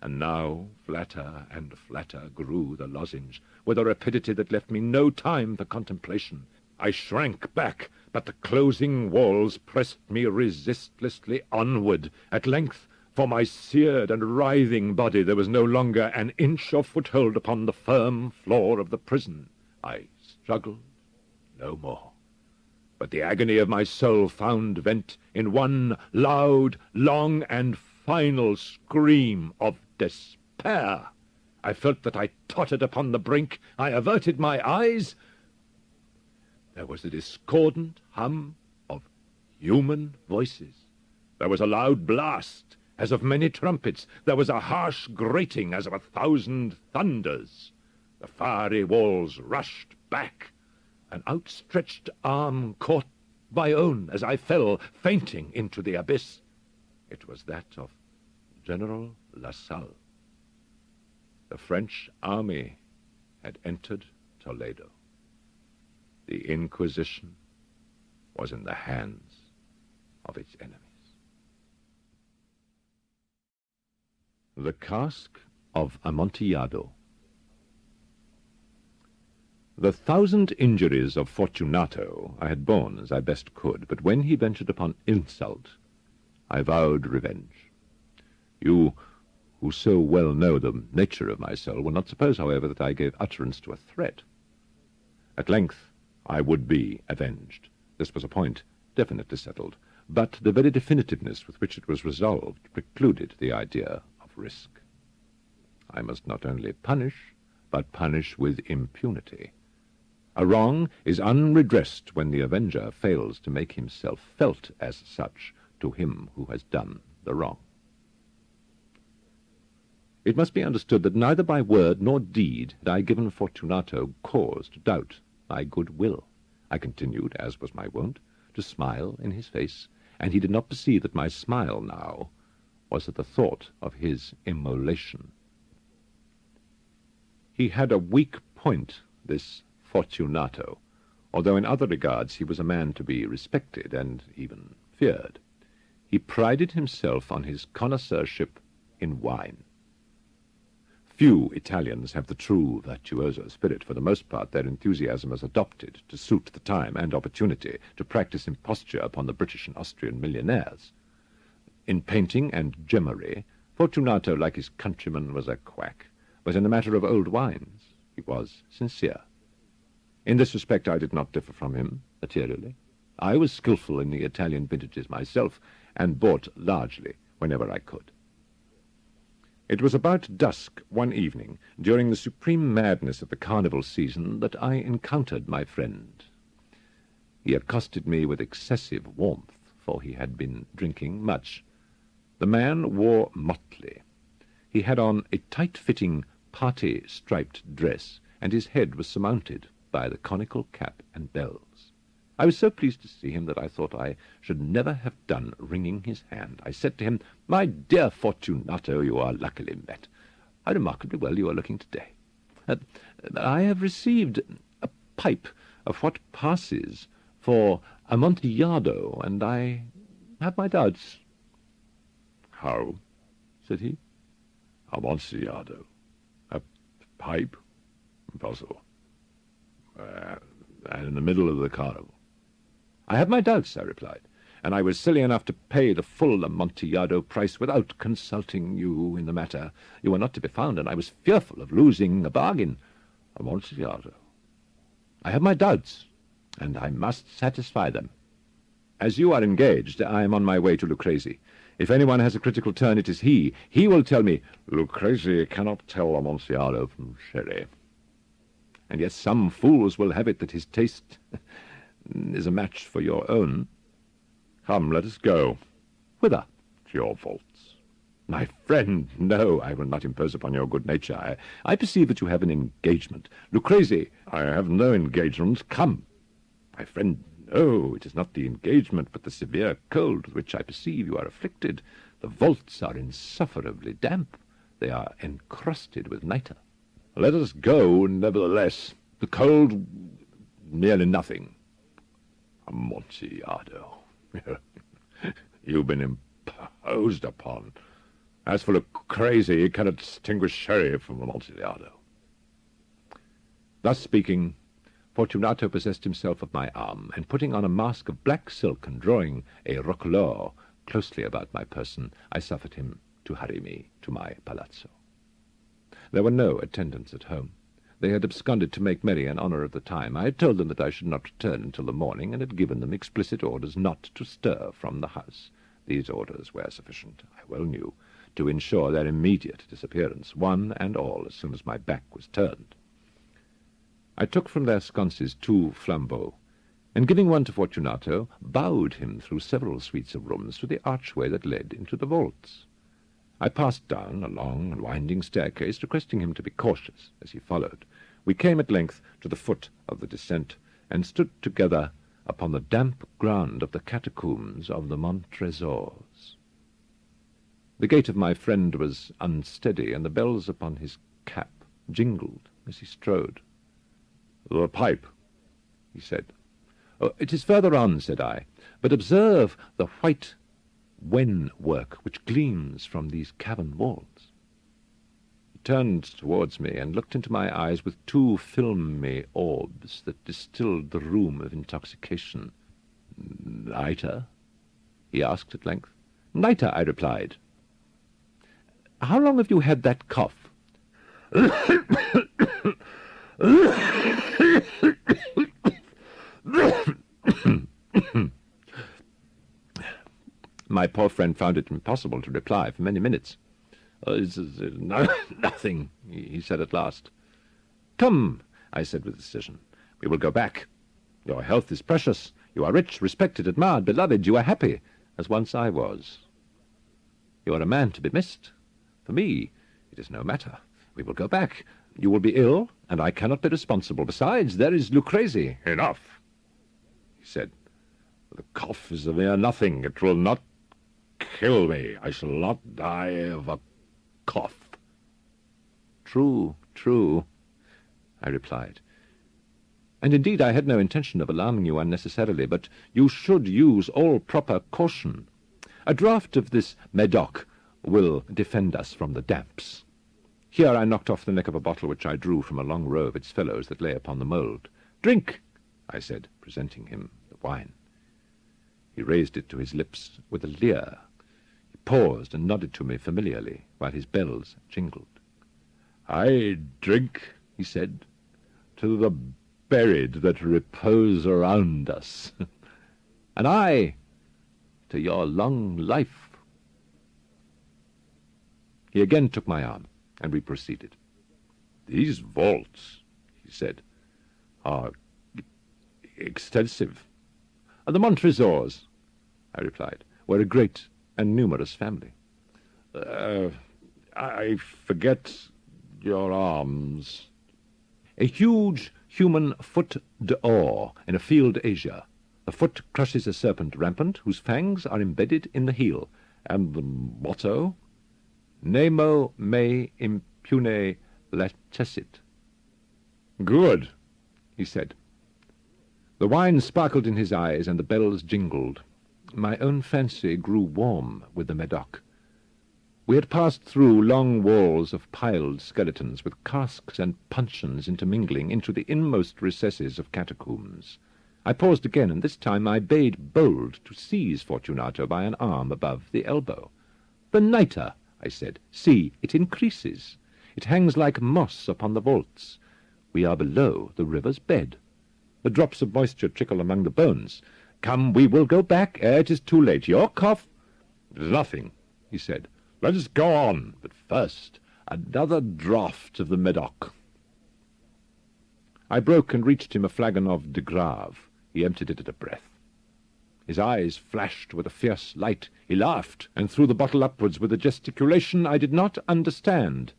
And now flatter and flatter grew the lozenge, with a rapidity that left me no time for contemplation. I shrank back, but the closing walls pressed me resistlessly onward. At length, for my seared and writhing body, there was no longer an inch of foothold upon the firm floor of the prison. I struggled no more. But the agony of my soul found vent in one loud, long, and final scream of despair. I felt that I tottered upon the brink. I averted my eyes. There was a discordant hum of human voices. There was a loud blast, as of many trumpets. There was a harsh grating, as of 1,000 thunders. The fiery walls rushed back. An outstretched arm caught my own as I fell, fainting, into the abyss. It was that of General Lassalle. The French army had entered Toledo. The Inquisition was in the hands of its enemies. The Cask of Amontillado. The 1,000 injuries of Fortunato I had borne as I best could, but when he ventured upon insult, I vowed revenge. You, who so well know the nature of my soul, will not suppose, however, that I gave utterance to a threat. At length I would be avenged. This was a point definitely settled, but the very definitiveness with which it was resolved precluded the idea of risk. I must not only punish, but punish with impunity. A wrong is unredressed when the avenger fails to make himself felt as such to him who has done the wrong. It must be understood that neither by word nor deed had I given Fortunato cause to doubt my good will. I continued, as was my wont, to smile in his face, and he did not perceive that my smile now was at the thought of his immolation. He had a weak point, this Fortunato, although in other regards he was a man to be respected and even feared. He prided himself on his connoisseurship in wine. Few Italians have the true virtuoso spirit. For the most part, their enthusiasm is adopted to suit the time and opportunity to practice imposture upon the British and Austrian millionaires. In painting and gemmery, Fortunato, like his countrymen, was a quack, but in the matter of old wines he was sincere. In this respect I did not differ from him materially. I was skilful in the Italian vintages myself, and bought largely whenever I could. It was about dusk one evening, during the supreme madness of the carnival season, that I encountered my friend. He accosted me with excessive warmth, for he had been drinking much. The man wore motley. He had on a tight-fitting, party-striped dress, and his head was surmounted by the conical cap and bells. I was so pleased to see him that I thought I should never have done wringing his hand. I said to him, "My dear Fortunato, you are luckily met. How remarkably well you are looking today. I have received a pipe of what passes for Amontillado, and I have my doubts." "How?" said he. "Amontillado? A pipe? Impossible. And in the middle of the carnival." "I have my doubts," I replied, "and I was silly enough to pay the full Amontillado price without consulting you in the matter. You were not to be found, and I was fearful of losing a bargain." "Amontillado? I have my doubts, and I must satisfy them. As you are engaged, I am on my way to Lucchese. If anyone has a critical turn, it is he. He will tell me, 'Lucchese cannot tell Amontillado from sherry.' And yet some fools will have it that his taste is a match for your own. Come, let us go." "Whither?" "To your vaults." "My friend, no, I will not impose upon your good nature. I perceive that you have an engagement. Lucchese—" "I have no engagement. Come." "My friend, no, it is not the engagement, but the severe cold with which I perceive you are afflicted. The vaults are insufferably damp. They are encrusted with nitre." "Let us go, nevertheless. The cold, merely nothing." "Amontillado. You've been imposed upon. As for Lucchese, he cannot distinguish sherry from Amontillado." Thus speaking, Fortunato possessed himself of my arm, and putting on a mask of black silk and drawing a roquelaure closely about my person, I suffered him to hurry me to my palazzo. There were no attendants at home. They had absconded to make merry in honour of the time. I had told them that I should not return until the morning, and had given them explicit orders not to stir from the house. These orders were sufficient, I well knew, to ensure their immediate disappearance, one and all, as soon as my back was turned. I took from their sconces 2 flambeaux, and giving one to Fortunato, bowed him through several suites of rooms to the archway that led into the vaults. I passed down a long and winding staircase, requesting him to be cautious as he followed. We came at length to the foot of the descent, and stood together upon the damp ground of the catacombs of the Montresors. The gait of my friend was unsteady, and the bells upon his cap jingled as he strode. "The pipe," he said. "Oh, it is further on," said I, "but observe the white wen work which gleams from these cavern walls." He turned towards me and looked into my eyes with 2 filmy orbs that distilled the rheum of intoxication. "Nitre?" he asked at length. "Nitre," I replied. "How long have you had that cough?" My poor friend found it impossible to reply for many minutes. Nothing," he said at last. "Come," I said with decision, "we will go back. Your health is precious. You are rich, respected, admired, beloved. You are happy, as once I was. You are a man to be missed. For me, it is no matter. We will go back. You will be ill, and I cannot be responsible. Besides, there is Lucrezi." "Enough," he said. "The cough is a mere nothing. It will not kill me. I shall not die of a cough." "True, true," I replied. "And indeed I had no intention of alarming you unnecessarily, but you should use all proper caution. A draught of this Medoc will defend us from the damps." Here I knocked off the neck of a bottle which I drew from a long row of its fellows that lay upon the mould. "Drink," I said, presenting him the wine. He raised it to his lips with a leer. He paused and nodded to me familiarly, while his bells jingled. "I drink," he said, "to the buried that repose around us." "And I to your long life." He again took my arm, and we proceeded. "These vaults," he said, "are extensive." "The Montresors," I replied, "were a great and numerous family." I forget your arms." "A huge human foot d'or in a field Asia. The foot crushes a serpent rampant, whose fangs are embedded in the heel." "And the motto?" "Nemo me impune lacessit." "Good," he said. The wine sparkled in his eyes, and the bells jingled. My own fancy grew warm with the Medoc. We had passed through long walls of piled skeletons, with casks and puncheons intermingling, into the inmost recesses of catacombs. I paused again, and this time I bade bold to seize Fortunato by an arm above the elbow. "The nitre," I said. "See, it increases. It hangs like moss upon the vaults. We are below the river's bed. The drops of moisture trickle among the bones. Come, we will go back ere it is too late. Your cough—" "It is nothing," he said. "Let us go on. But first, another draught of the Medoc." I broke and reached him a flagon of de Grave. He emptied it at a breath. His eyes flashed with a fierce light. He laughed, and threw the bottle upwards with a gesticulation I did not understand.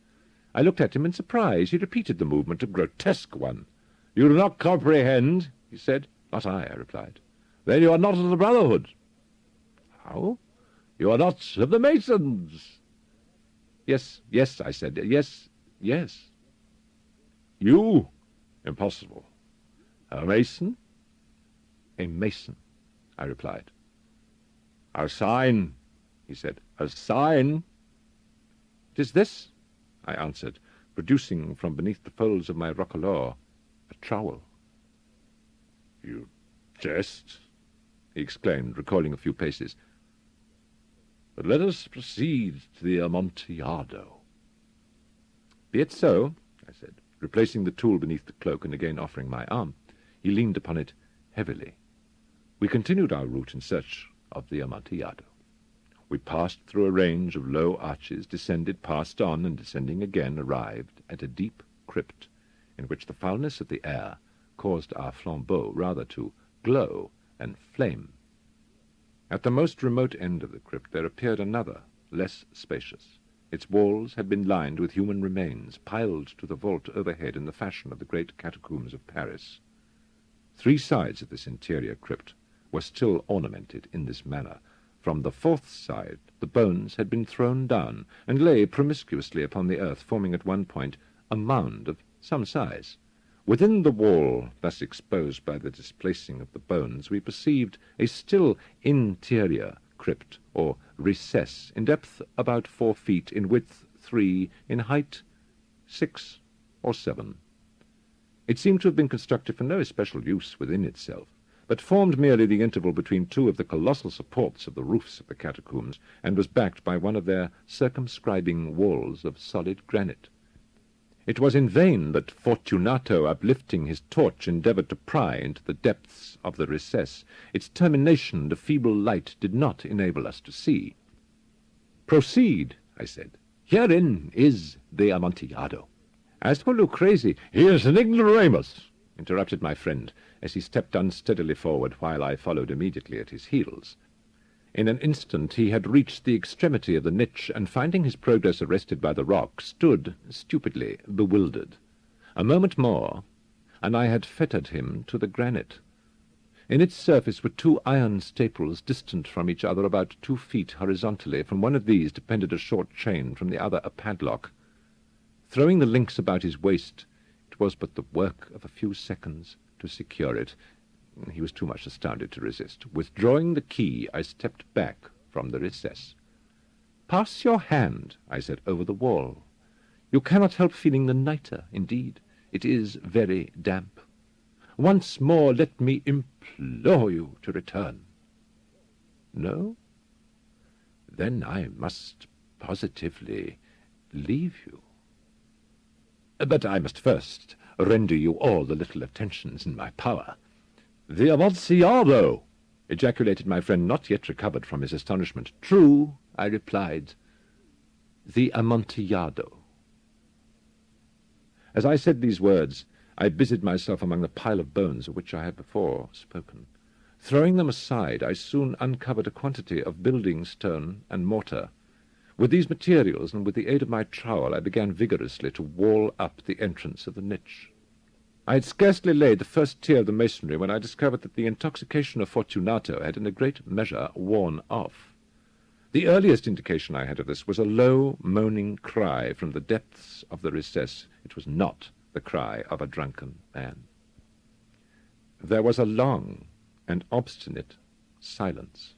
I looked at him in surprise. He repeated the movement, a grotesque one. "You do not comprehend," he said. "Not I," I replied. "Then you are not of the Brotherhood." "How?" "You are not of the Masons." Yes, I said. Yes. "You? Impossible. A Mason?" "A Mason," I replied. "A sign," he said. "A sign?" "It is this," I answered, producing from beneath the folds of my roquelaure a trowel. "You jest," he exclaimed, recoiling a few paces. "But let us proceed to the Amontillado." "Be it so," I said, replacing the tool beneath the cloak and again offering my arm. He leaned upon it heavily. We continued our route in search of the Amontillado. We passed through a range of low arches, descended, passed on, and descending again, arrived at a deep crypt in which the foulness of the air caused our flambeaux rather to glow and flame. At the most remote end of the crypt there appeared another, less spacious. Its walls had been lined with human remains, piled to the vault overhead in the fashion of the great catacombs of Paris. 3 sides of this interior crypt were still ornamented in this manner. From the 4th side the bones had been thrown down, and lay promiscuously upon the earth, forming at one point a mound of some size. Within the wall, thus exposed by the displacing of the bones, we perceived a still interior crypt, or recess, in depth about 4 feet, in width 3, in height 6 or 7. It seemed to have been constructed for no especial use within itself, but formed merely the interval between 2 of the colossal supports of the roofs of the catacombs, and was backed by one of their circumscribing walls of solid granite. It was in vain that Fortunato, uplifting his torch, endeavoured to pry into the depths of the recess. Its termination, the feeble light, did not enable us to see. "Proceed," I said. "Herein is the Amontillado. As for Lucrezi—" "He is an ignoramus," interrupted my friend, as he stepped unsteadily forward, while I followed immediately at his heels. In an instant he had reached the extremity of the niche, and finding his progress arrested by the rock, stood stupidly bewildered. A moment more, and I had fettered him to the granite. In its surface were 2 iron staples, distant from each other about 2 feet horizontally. From one of these depended a short chain, from the other a padlock. Throwing the links about his waist, it was but the work of a few seconds to secure it. He was too much astounded to resist. Withdrawing the key, I stepped back from the recess. "Pass your hand," I said, "over the wall. You cannot help feeling the nitre. Indeed, it is very damp. Once more let me implore you to return." "No? Then I must positively leave you. But I must first render you all the little attentions in my power." "The Amontillado!" ejaculated my friend, not yet recovered from his astonishment. "True," I replied, "the Amontillado." As I said these words, I busied myself among the pile of bones of which I had before spoken. Throwing them aside, I soon uncovered a quantity of building stone and mortar. With these materials, and with the aid of my trowel, I began vigorously to wall up the entrance of the niche. I had scarcely laid the first tier of the masonry when I discovered that the intoxication of Fortunato had in a great measure worn off. The earliest indication I had of this was a low, moaning cry from the depths of the recess. It was not the cry of a drunken man. There was a long and obstinate silence.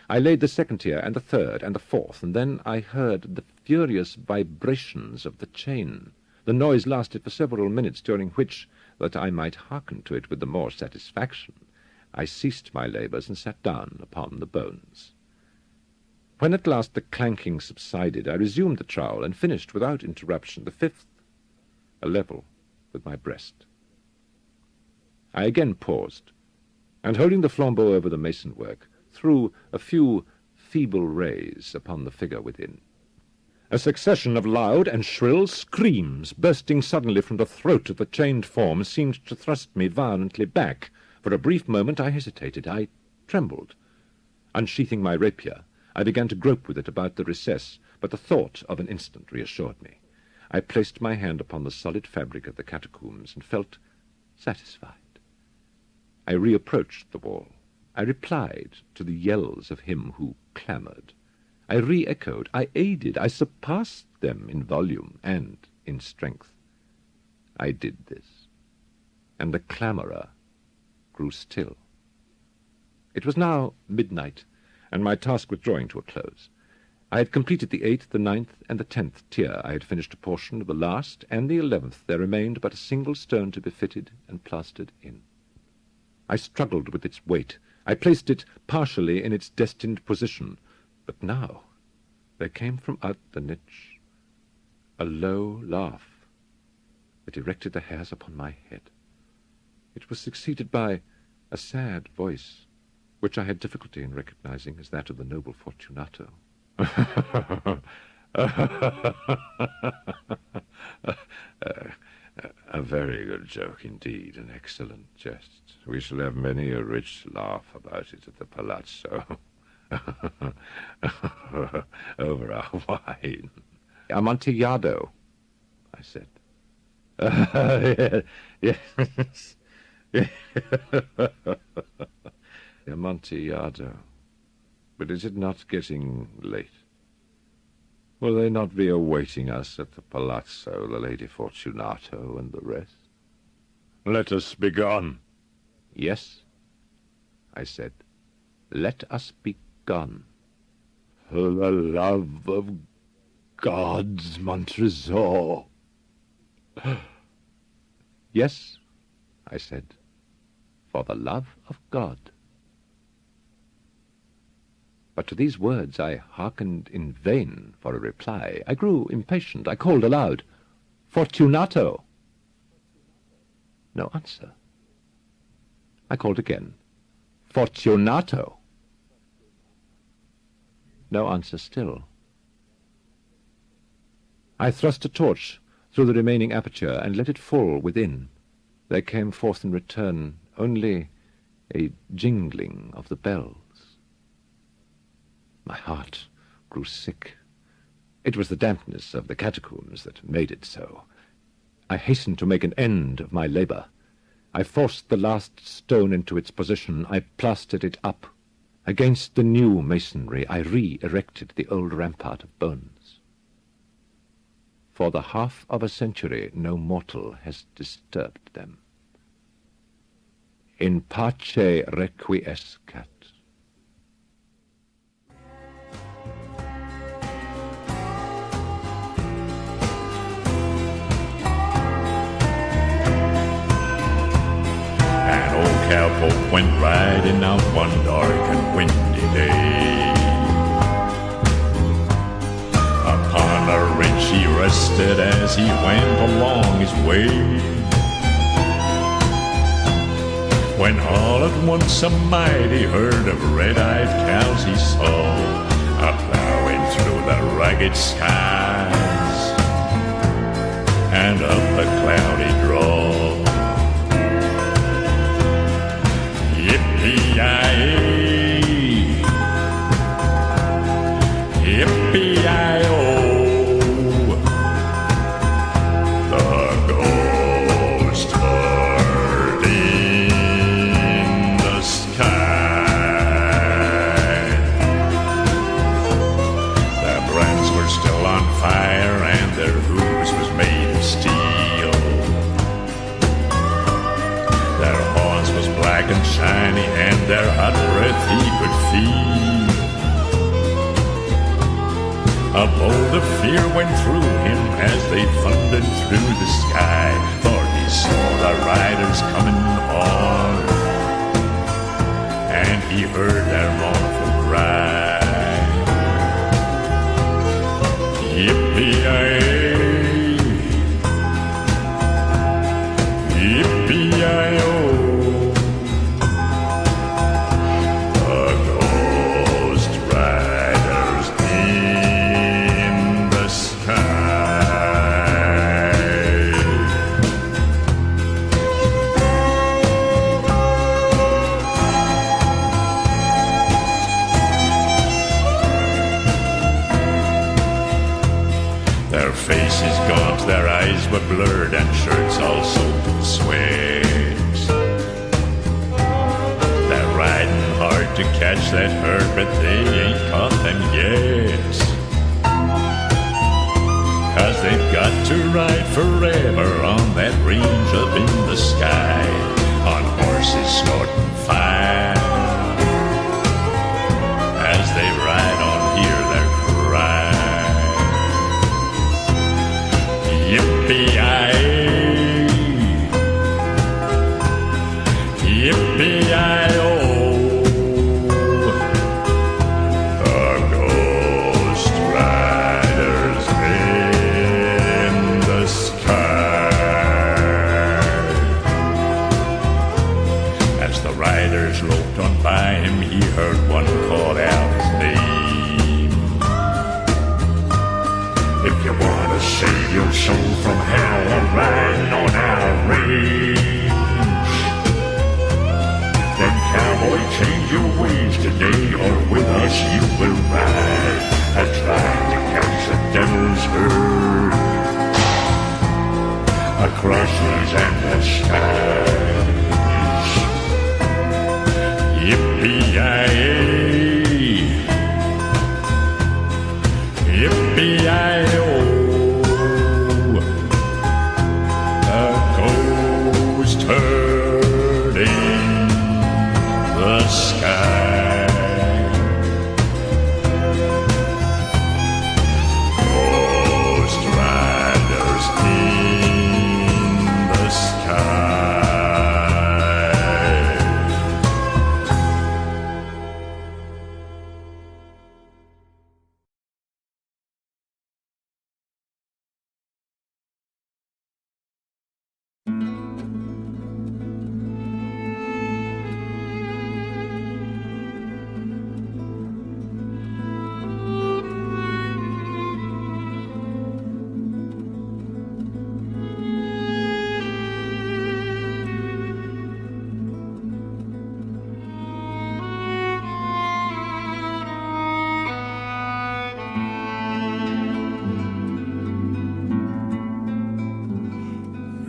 I laid the 2nd tier, and the 3rd, and the 4th, and then I heard the furious vibrations of the chain. The noise lasted for several minutes, during which, that I might hearken to it with the more satisfaction, I ceased my labours and sat down upon the bones. When at last the clanking subsided, I resumed the trowel and finished without interruption the 5th, a level with my breast. I again paused, and holding the flambeau over the mason work, threw a few feeble rays upon the figure within. A succession of loud and shrill screams, bursting suddenly from the throat of the chained form, seemed to thrust me violently back. For a brief moment I hesitated. I trembled. Unsheathing my rapier, I began to grope with it about the recess, but the thought of an instant reassured me. I placed my hand upon the solid fabric of the catacombs and felt satisfied. I reapproached the wall. I replied to the yells of him who clamoured. I re-echoed, I aided, I surpassed them in volume and in strength. I did this, and the clamourer grew still. It was now midnight, and my task was drawing to a close. I had completed the 8th, the 9th, and the 10th tier. I had finished a portion of the last and the 11th. There remained but a single stone to be fitted and plastered in. I struggled with its weight. I placed it partially in its destined position. But now there came from out the niche a low laugh that erected the hairs upon my head. It was succeeded by a sad voice, which I had difficulty in recognizing as that of the noble Fortunato. A very good joke indeed, an excellent jest. We shall have many a rich laugh about it at the palazzo. Over our wine. Amontillado, I said. Yes. Amontillado. But is it not getting late? Will they not be awaiting us at the palazzo, the Lady Fortunato and the rest? Let us be gone. Yes, I said. Let us be gone. For the love of God, Montresor. Yes, I said. For the love of God. But to these words I hearkened in vain for a reply. I grew impatient. I called aloud, Fortunato! No answer. I called again, Fortunato! No answer still. I thrust a torch through the remaining aperture and let it fall within. There came forth in return only a jingling of the bells. My heart grew sick. It was the dampness of the catacombs that made it so. I hastened to make an end of my labor. I forced the last stone into its position. I plastered it up. Against the new masonry, I re-erected the old rampart of bones. For the half of a century, no mortal has disturbed them. In pace requiescat. Cowpoke went riding out one dark and windy day. Upon a ridge he rested as he went along his way, when all at once a mighty herd of red-eyed cows he saw, a-plowing through the rugged skies and up the cloudy draw. Yippee-yi-yi, yippee-yi-oh, the ghost bird in the sky. The brands were still on fire and their hooves was made of steel. Their horns was black and shiny, and their hot breath he could feel. A bolt of fear went through him as they thundered through the sky, for he saw the riders coming on, and he heard their mournful cry. Yippee-yi-yi, yippee-yi-oh. Their eyes were blurred and shirts all soaked in sweat. They're riding hard to catch that herd, but they ain't caught them yet. 'Cause they've got to ride forever on that range up in the sky, on horses snorting fire. As they ride on, hear their cry. Yippee-yi-yi, yippee-yi-yi. call out his name. If you want to save your soul from hell, ride on our range. Then cowboy, change your ways today, or with us you will ride. I tried to catch the devil's herd across these endless skies. Yippee-yi-yay, yippee-yi-yo, the ghost turning the sky. Ghost riders in the sky.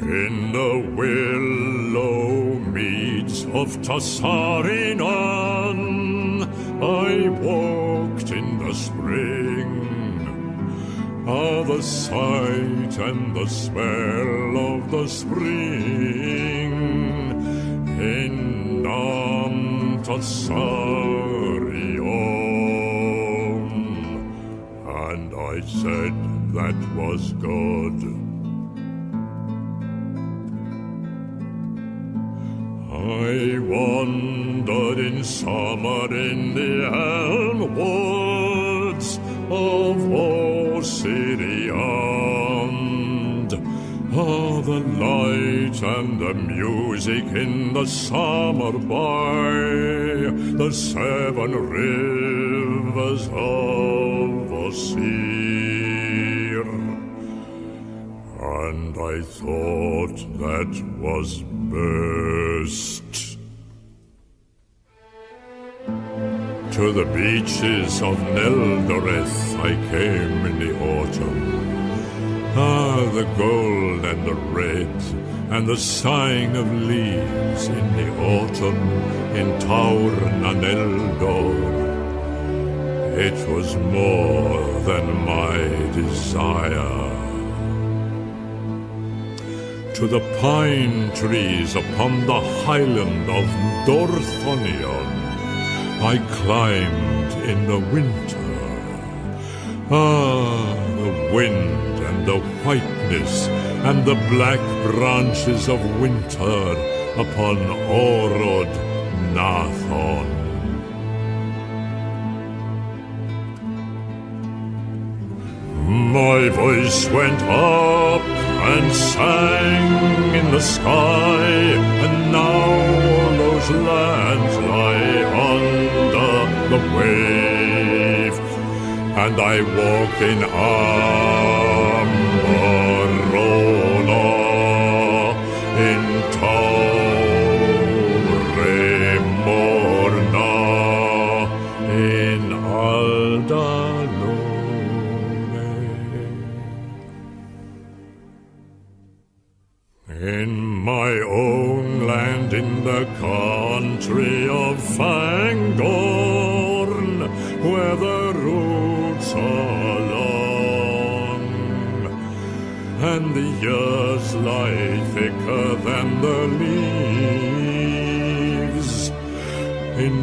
In the willow meads of Tassarinan, I walked in the spring. Ah, the sight and the smell of the spring in Tassarion. And I said that was good. I wandered in summer in the elm woods of Ossidiand. Ah, the light and the music in the summer by the 7 rivers of Ossir. And I thought that was best. To the beaches of Neldoreth I came in the autumn. Ah, the gold and the red and the sighing of leaves in the autumn in Tauern and Eldor. It was more than my desire. To the pine trees upon the highland of Dorthonion I climbed in the winter. Ah, the wind and the whiteness and the black branches of winter upon Orod Nathon. My voice went up and sang in the sky, and now all those lands lie under the wave, and I walk in Ambarona, in Taure Morna, in Aldalone. In my own land, in the country of Fangorn, where the roads are long, and the years lie thicker than the leaves, in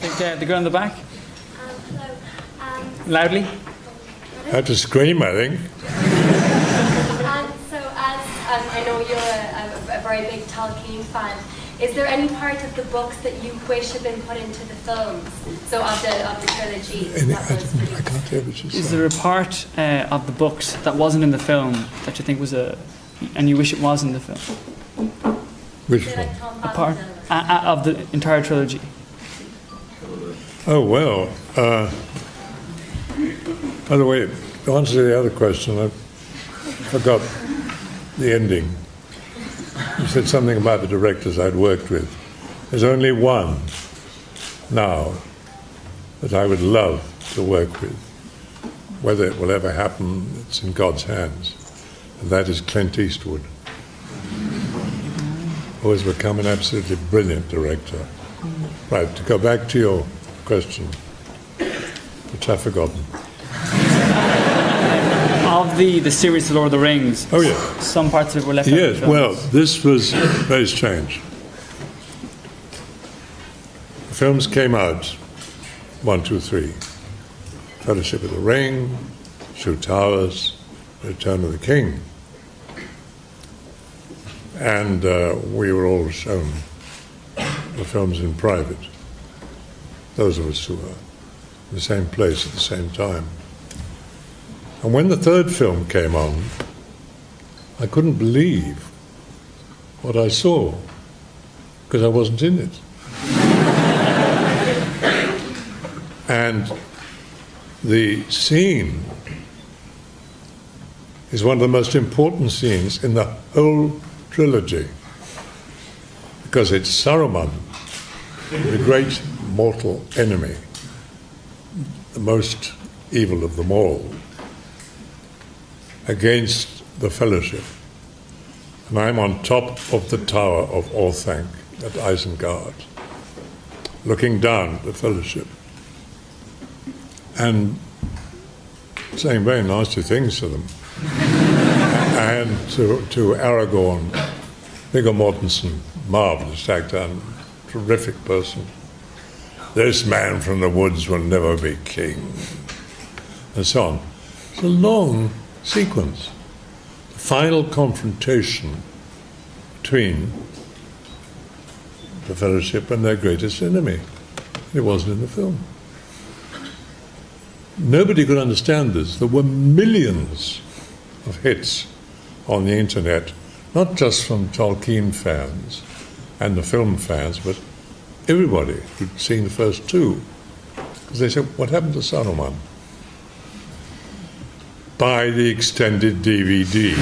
The girl in the back. Hello. Loudly. I had to scream, I think. So, as I know you're a very big Tolkien fan, is there any part of the books that you wish had been put into the films? So, of the trilogy. I can't hear what you Is say. there a part of the books that wasn't in the film that you think was and you wish it was in the film? Which Is it one? like Tom A part Holland? of the entire trilogy. Oh, well. By the way, to answer the other question, I forgot the ending. You said something about the directors I'd worked with. There's only one now that I would love to work with. Whether it will ever happen, it's in God's hands. And that is Clint Eastwood, who has become an absolutely brilliant director. Right, to go back to your question, which I've forgotten. Of the series The Lord of the Rings. Oh, yeah. Some parts of it were left out of Yes, the film. well, this was very strange. The films came out, 1, 2, 3. Fellowship of the Ring, Two Towers, Return of the King. And we were all shown the films in private. Those of us who were in the same place at the same time. And when the third film came on, I couldn't believe what I saw, because I wasn't in it. And the scene is one of the most important scenes in the whole trilogy, because it's Saruman, the great mortal enemy, the most evil of them all, against the Fellowship. And I'm on top of the Tower of Orthanc at Isengard, looking down at the Fellowship and saying very nasty things to them. And to Aragorn, Viggo Mortensen, marvellous actor and terrific person. This man from the woods will never be king, and so on. It's a long sequence. The final confrontation between the Fellowship and their greatest enemy. It wasn't in the film. Nobody could understand this. There were millions of hits on the internet, not just from Tolkien fans and the film fans, but everybody who'd seen the first two. Because they said, what happened to Saruman? Buy the extended DVD.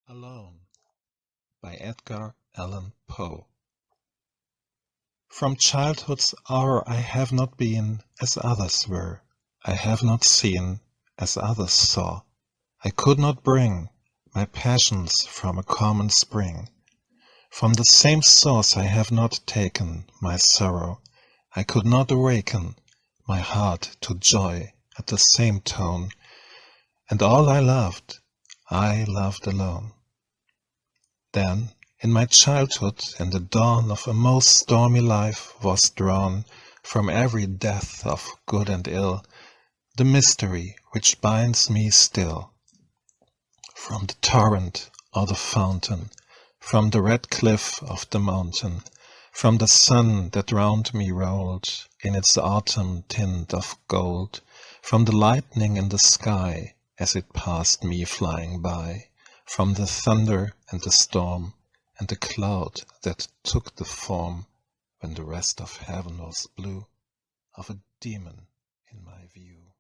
Alone by Edgar Allan Poe. From childhood's hour I have not been as others were. I have not seen as others saw. I could not bring my passions from a common spring. From the same source I have not taken my sorrow. I could not awaken my heart to joy at the same tone. And all I loved alone. Then, in my childhood, in the dawn of a most stormy life, was drawn from every death of good and ill the mystery which binds me still. From the torrent or the fountain, from the red cliff of the mountain, from the sun that round me rolled in its autumn tint of gold, from the lightning in the sky as it passed me flying by, from the thunder and the storm, and the cloud that took the form, when the rest of heaven was blue, of a demon in my view.